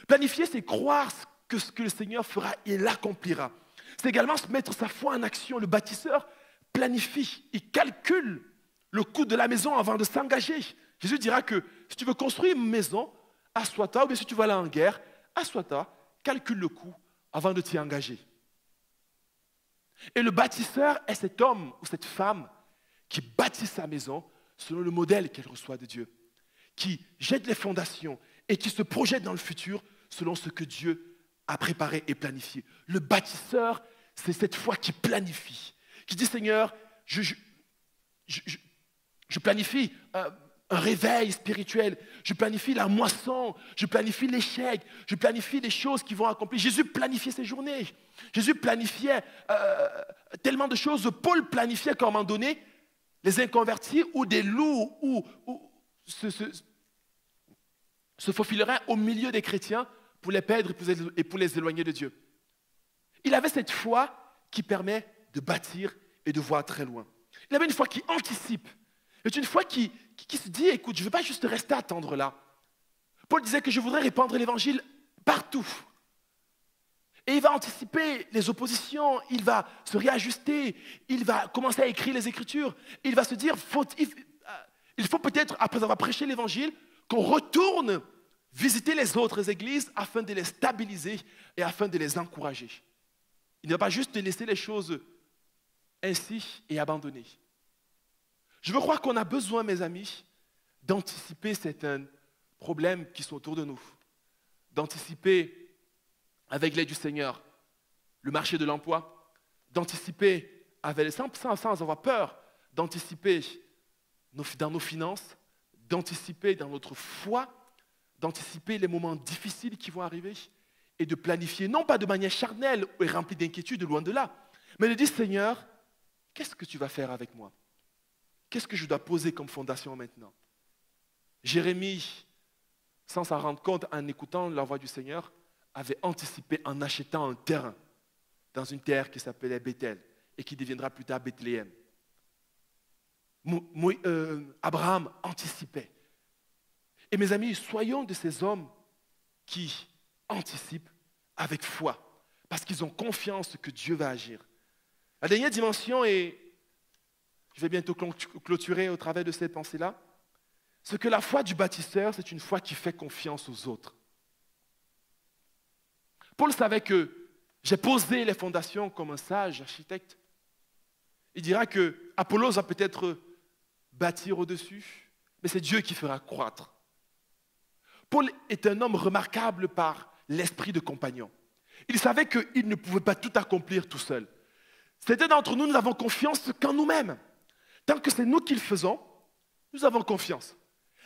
Planifier, c'est croire que ce que le Seigneur fera, il l'accomplira. C'est également se mettre sa foi en action. Le bâtisseur planifie, il calcule le coût de la maison avant de s'engager. Jésus dira que si tu veux construire une maison, assois-toi, ou bien si tu veux aller en guerre, assois-toi, calcule le coût avant de t'y engager. Et le bâtisseur est cet homme ou cette femme qui bâtit sa maison selon le modèle qu'elle reçoit de Dieu, qui jette les fondations et qui se projette dans le futur selon ce que Dieu a préparé et planifié. Le bâtisseur, c'est cette foi qui planifie, qui dit Seigneur, je planifie un réveil spirituel, je planifie la moisson, je planifie l'échec, je planifie les choses qui vont accomplir. Jésus planifiait ses journées, Jésus planifiait tellement de choses. Paul planifiait qu'à un moment donné, les inconvertis ou des loups se faufileraient au milieu des chrétiens pour les perdre et pour les éloigner de Dieu. Il avait cette foi qui permet de bâtir et de voir très loin. Il avait une foi qui anticipe. C'est une foi qui se dit, écoute, je ne veux pas juste rester à attendre là. Paul disait que je voudrais répandre l'évangile partout. Et il va anticiper les oppositions, il va se réajuster, il va commencer à écrire les Écritures. Il va se dire, il faut peut-être, après avoir prêché l'évangile, qu'on retourne visiter les autres églises afin de les stabiliser et afin de les encourager. Il ne va pas juste laisser les choses ainsi et abandonner. Je veux croire qu'on a besoin, mes amis, d'anticiper certains problèmes qui sont autour de nous, d'anticiper avec l'aide du Seigneur le marché de l'emploi, d'anticiper sans avoir peur, d'anticiper dans nos finances, d'anticiper dans notre foi, d'anticiper les moments difficiles qui vont arriver et de planifier, non pas de manière charnelle et remplie d'inquiétude, loin de là, mais de dire, Seigneur, qu'est-ce que tu vas faire avec moi? Qu'est-ce que je dois poser comme fondation maintenant? Jérémie, sans s'en rendre compte, en écoutant la voix du Seigneur, avait anticipé en achetant un terrain dans une terre qui s'appelait Bethel et qui deviendra plus tard Bethléem. Abraham anticipait. Et mes amis, soyons de ces hommes qui anticipent avec foi, parce qu'ils ont confiance que Dieu va agir. La dernière dimension, et je vais bientôt clôturer au travers de cette pensée-là, c'est que la foi du bâtisseur, c'est une foi qui fait confiance aux autres. Paul savait que j'ai posé les fondations comme un sage architecte. Il dira que Apollos va peut-être bâtir au-dessus, mais c'est Dieu qui fera croître. Paul est un homme remarquable par l'esprit de compagnon. Il savait qu'il ne pouvait pas tout accomplir tout seul. Certains d'entre nous, nous avons confiance qu'en nous-mêmes. Tant que c'est nous qui le faisons, nous avons confiance.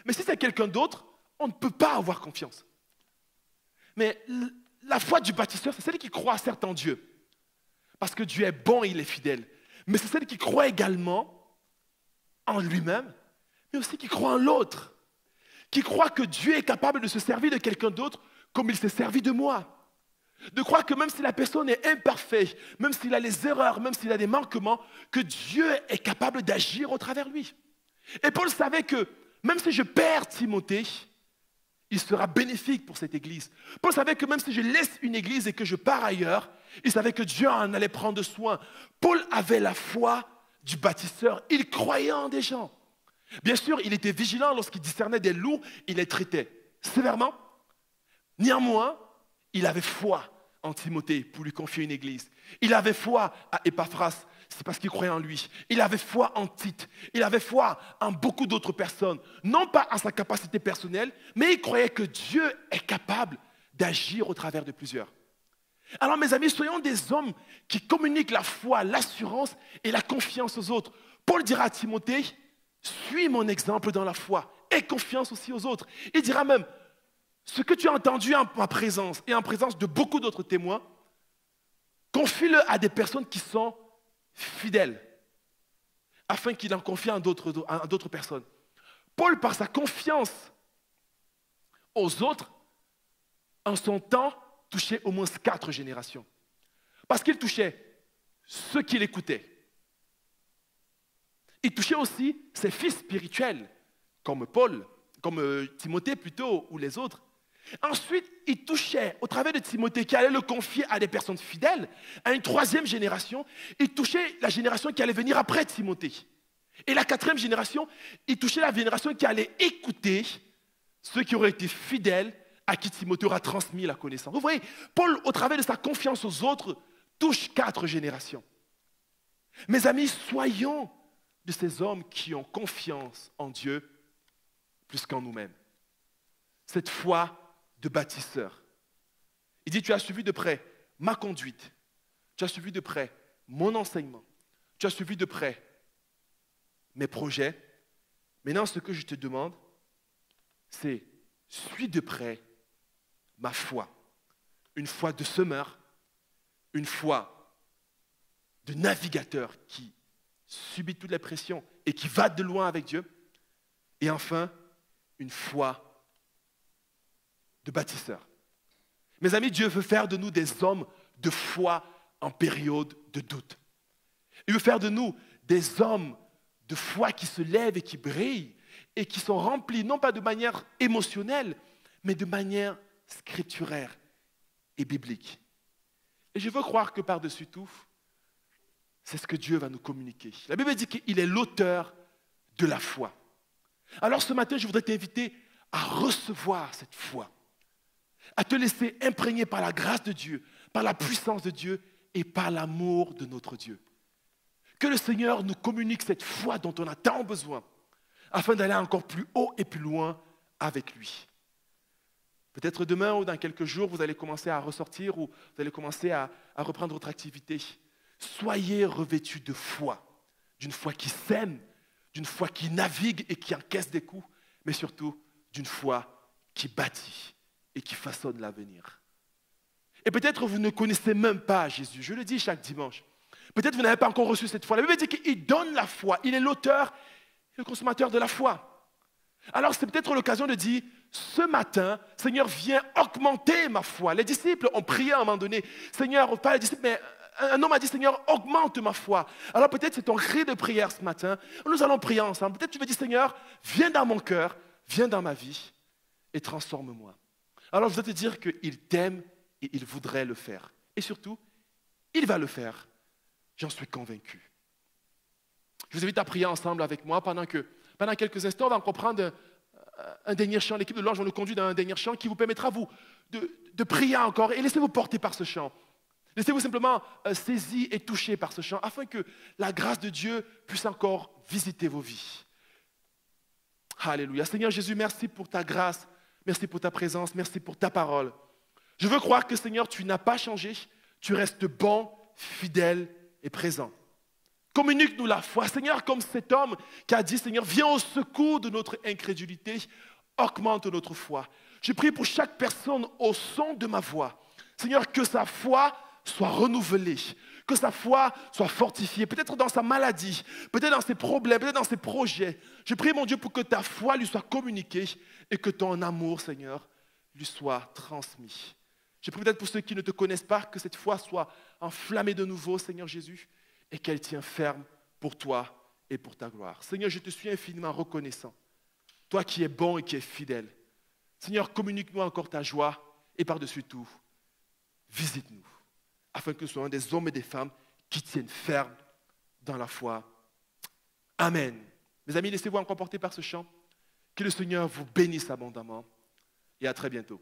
Mais si c'est quelqu'un d'autre, on ne peut pas avoir confiance. Mais la foi du bâtisseur, c'est celle qui croit certes en Dieu. Parce que Dieu est bon et il est fidèle. Mais c'est celle qui croit également en lui-même, mais aussi qui croit en l'autre. Qui croit que Dieu est capable de se servir de quelqu'un d'autre comme il s'est servi de moi. De croire que même si la personne est imparfaite, même s'il a les erreurs, même s'il a des manquements, que Dieu est capable d'agir au travers de lui. Et Paul savait que même si je perds Timothée, il sera bénéfique pour cette église. Paul savait que même si je laisse une église et que je pars ailleurs, il savait que Dieu en allait prendre soin. Paul avait la foi du bâtisseur. Il croyait en des gens. Bien sûr, il était vigilant lorsqu'il discernait des loups, il les traitait sévèrement. Néanmoins, il avait foi en Timothée pour lui confier une église. Il avait foi à Épaphras, c'est parce qu'il croyait en lui. Il avait foi en Tite. Il avait foi en beaucoup d'autres personnes. Non pas en sa capacité personnelle, mais il croyait que Dieu est capable d'agir au travers de plusieurs. Alors mes amis, soyons des hommes qui communiquent la foi, l'assurance et la confiance aux autres. Paul dira à Timothée, suis mon exemple dans la foi. Aie confiance aussi aux autres. Il dira même, ce que tu as entendu en ma présence et en présence de beaucoup d'autres témoins, confie-le à des personnes qui sont fidèles, afin qu'il en confie à d'autres personnes. Paul, par sa confiance aux autres, en son temps, touchait au moins 4 générations. Parce qu'il touchait ceux qui l'écoutaient. Il touchait aussi ses fils spirituels, comme Paul, comme Timothée plutôt, ou les autres. Ensuite, il touchait, au travers de Timothée, qui allait le confier à des personnes fidèles, à une 3e génération. Il touchait la génération qui allait venir après Timothée. Et la 4e génération, il touchait la génération qui allait écouter ceux qui auraient été fidèles, à qui Timothée aura transmis la connaissance. Vous voyez, Paul, au travers de sa confiance aux autres, touche 4 générations. Mes amis, soyons de ces hommes qui ont confiance en Dieu plus qu'en nous-mêmes. Cette foi de bâtisseur. Il dit, tu as suivi de près ma conduite, tu as suivi de près mon enseignement, tu as suivi de près mes projets. Maintenant, ce que je te demande, c'est suis de près ma foi. Une foi de semeur, une foi de navigateur qui subit toutes les pressions et qui va de loin avec Dieu. Et enfin, une foi de bâtisseur. Mes amis, Dieu veut faire de nous des hommes de foi en période de doute. Il veut faire de nous des hommes de foi qui se lèvent et qui brillent et qui sont remplis, non pas de manière émotionnelle, mais de manière scripturaire et biblique. Et je veux croire que par-dessus tout, c'est ce que Dieu va nous communiquer. La Bible dit qu'il est l'auteur de la foi. Alors ce matin, je voudrais t'inviter à recevoir cette foi, à te laisser imprégner par la grâce de Dieu, par la puissance de Dieu et par l'amour de notre Dieu. Que le Seigneur nous communique cette foi dont on a tant besoin, afin d'aller encore plus haut et plus loin avec lui. Peut-être demain ou dans quelques jours, vous allez commencer à ressortir ou vous allez commencer à reprendre votre activité. Soyez revêtus de foi, d'une foi qui sème, d'une foi qui navigue et qui encaisse des coups, mais surtout d'une foi qui bâtit et qui façonne l'avenir. Et peut-être vous ne connaissez même pas Jésus, je le dis chaque dimanche. Peut-être vous n'avez pas encore reçu cette foi. La Bible dit qu'il donne la foi, il est l'auteur et le consommateur de la foi. Alors c'est peut-être l'occasion de dire, ce matin, Seigneur, viens augmenter ma foi. Les disciples ont prié à un moment donné, Seigneur, pas les disciples, mais un homme a dit, Seigneur, augmente ma foi. Alors peut-être c'est ton cri de prière ce matin. Nous allons prier ensemble. Peut-être tu veux dire, Seigneur, viens dans mon cœur, viens dans ma vie et transforme-moi. Alors je veux te dire qu'il t'aime et il voudrait le faire. Et surtout, il va le faire. J'en suis convaincu. Je vous invite à prier ensemble avec moi pendant quelques instants, on va encore prendre un dernier chant. L'équipe de louange va nous conduire dans un dernier chant qui vous permettra de prier encore et laissez-vous porter par ce chant. Laissez-vous simplement saisir et toucher par ce chant afin que la grâce de Dieu puisse encore visiter vos vies. Alléluia. Seigneur Jésus, merci pour ta grâce, merci pour ta présence, merci pour ta parole. Je veux croire que, Seigneur, tu n'as pas changé. Tu restes bon, fidèle et présent. Communique-nous la foi, Seigneur, comme cet homme qui a dit, Seigneur, viens au secours de notre incrédulité, augmente notre foi. Je prie pour chaque personne au son de ma voix. Seigneur, que sa foi soit renouvelée, que sa foi soit fortifiée, peut-être dans sa maladie, peut-être dans ses problèmes, peut-être dans ses projets. Je prie, mon Dieu, pour que ta foi lui soit communiquée et que ton amour, Seigneur, lui soit transmis. Je prie peut-être pour ceux qui ne te connaissent pas, que cette foi soit enflammée de nouveau, Seigneur Jésus, et qu'elle tienne ferme pour toi et pour ta gloire. Seigneur, je te suis infiniment reconnaissant. Toi qui es bon et qui es fidèle. Seigneur, communique-nous encore ta joie et par-dessus tout, visite-nous, afin que nous soyons des hommes et des femmes qui tiennent ferme dans la foi. Amen. Mes amis, laissez-vous encore porter par ce chant. Que le Seigneur vous bénisse abondamment et à très bientôt.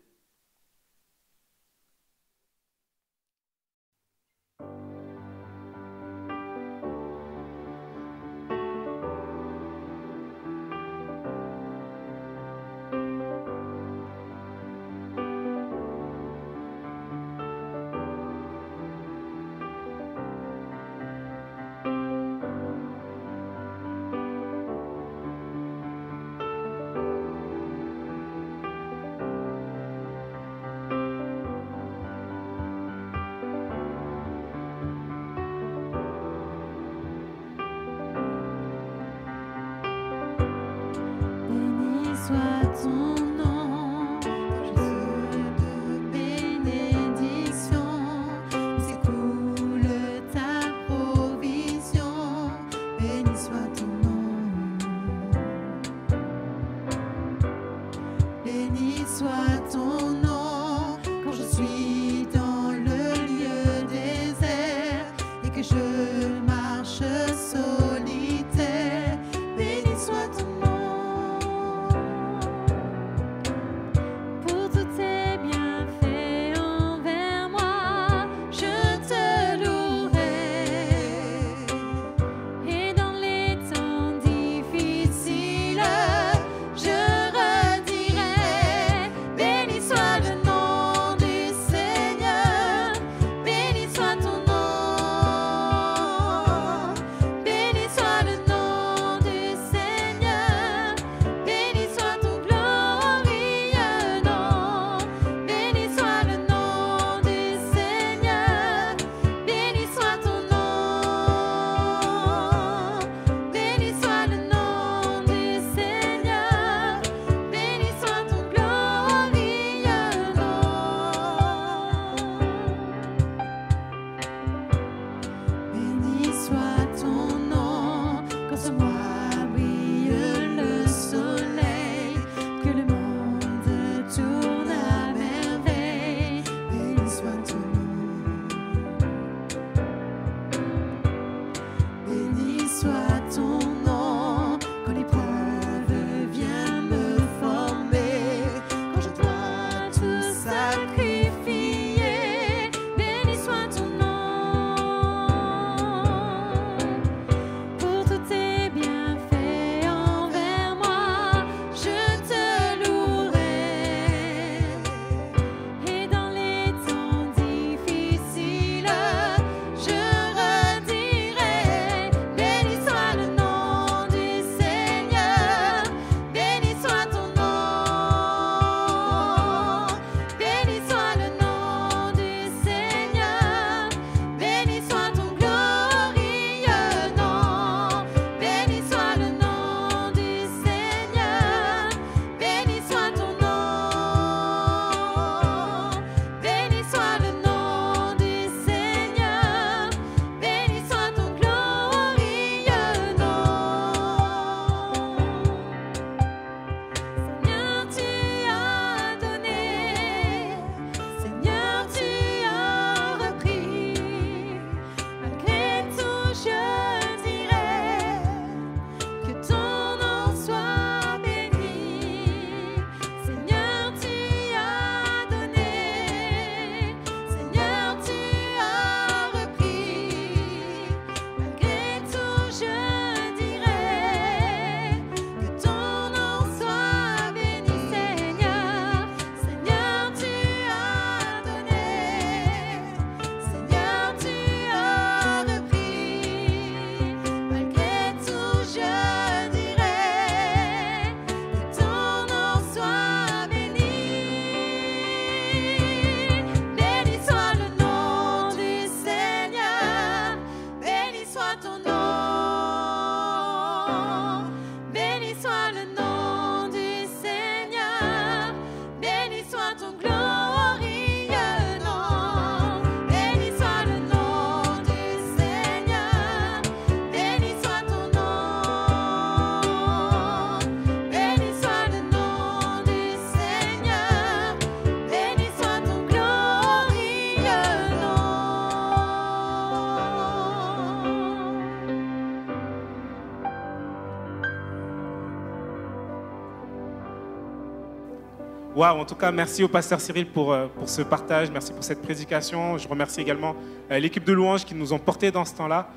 Waouh, en tout cas, merci au pasteur Cyril pour ce partage, merci pour cette prédication. Je remercie également l'équipe de louanges qui nous ont portés dans ce temps-là.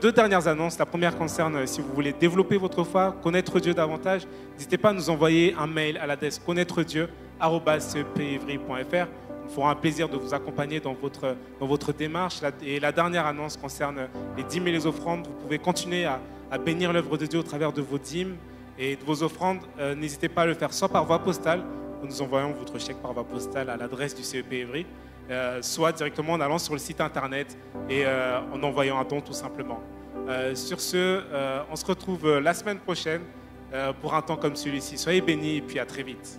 2 dernières annonces. La première concerne, si vous voulez développer votre foi, connaître Dieu davantage, n'hésitez pas à nous envoyer un mail à l'adresse connaîtredieu@cepevry.fr. Nous ferons un plaisir de vous accompagner dans votre démarche. Et la dernière annonce concerne les dîmes et les offrandes. Vous pouvez continuer à bénir l'œuvre de Dieu au travers de vos dîmes et de vos offrandes. N'hésitez pas à le faire soit par voie postale, nous envoyons votre chèque par voie postale à l'adresse du CEP Évry, soit directement en allant sur le site internet et en envoyant un don tout simplement. Sur ce, on se retrouve la semaine prochaine pour un temps comme celui-ci. Soyez bénis et puis à très vite.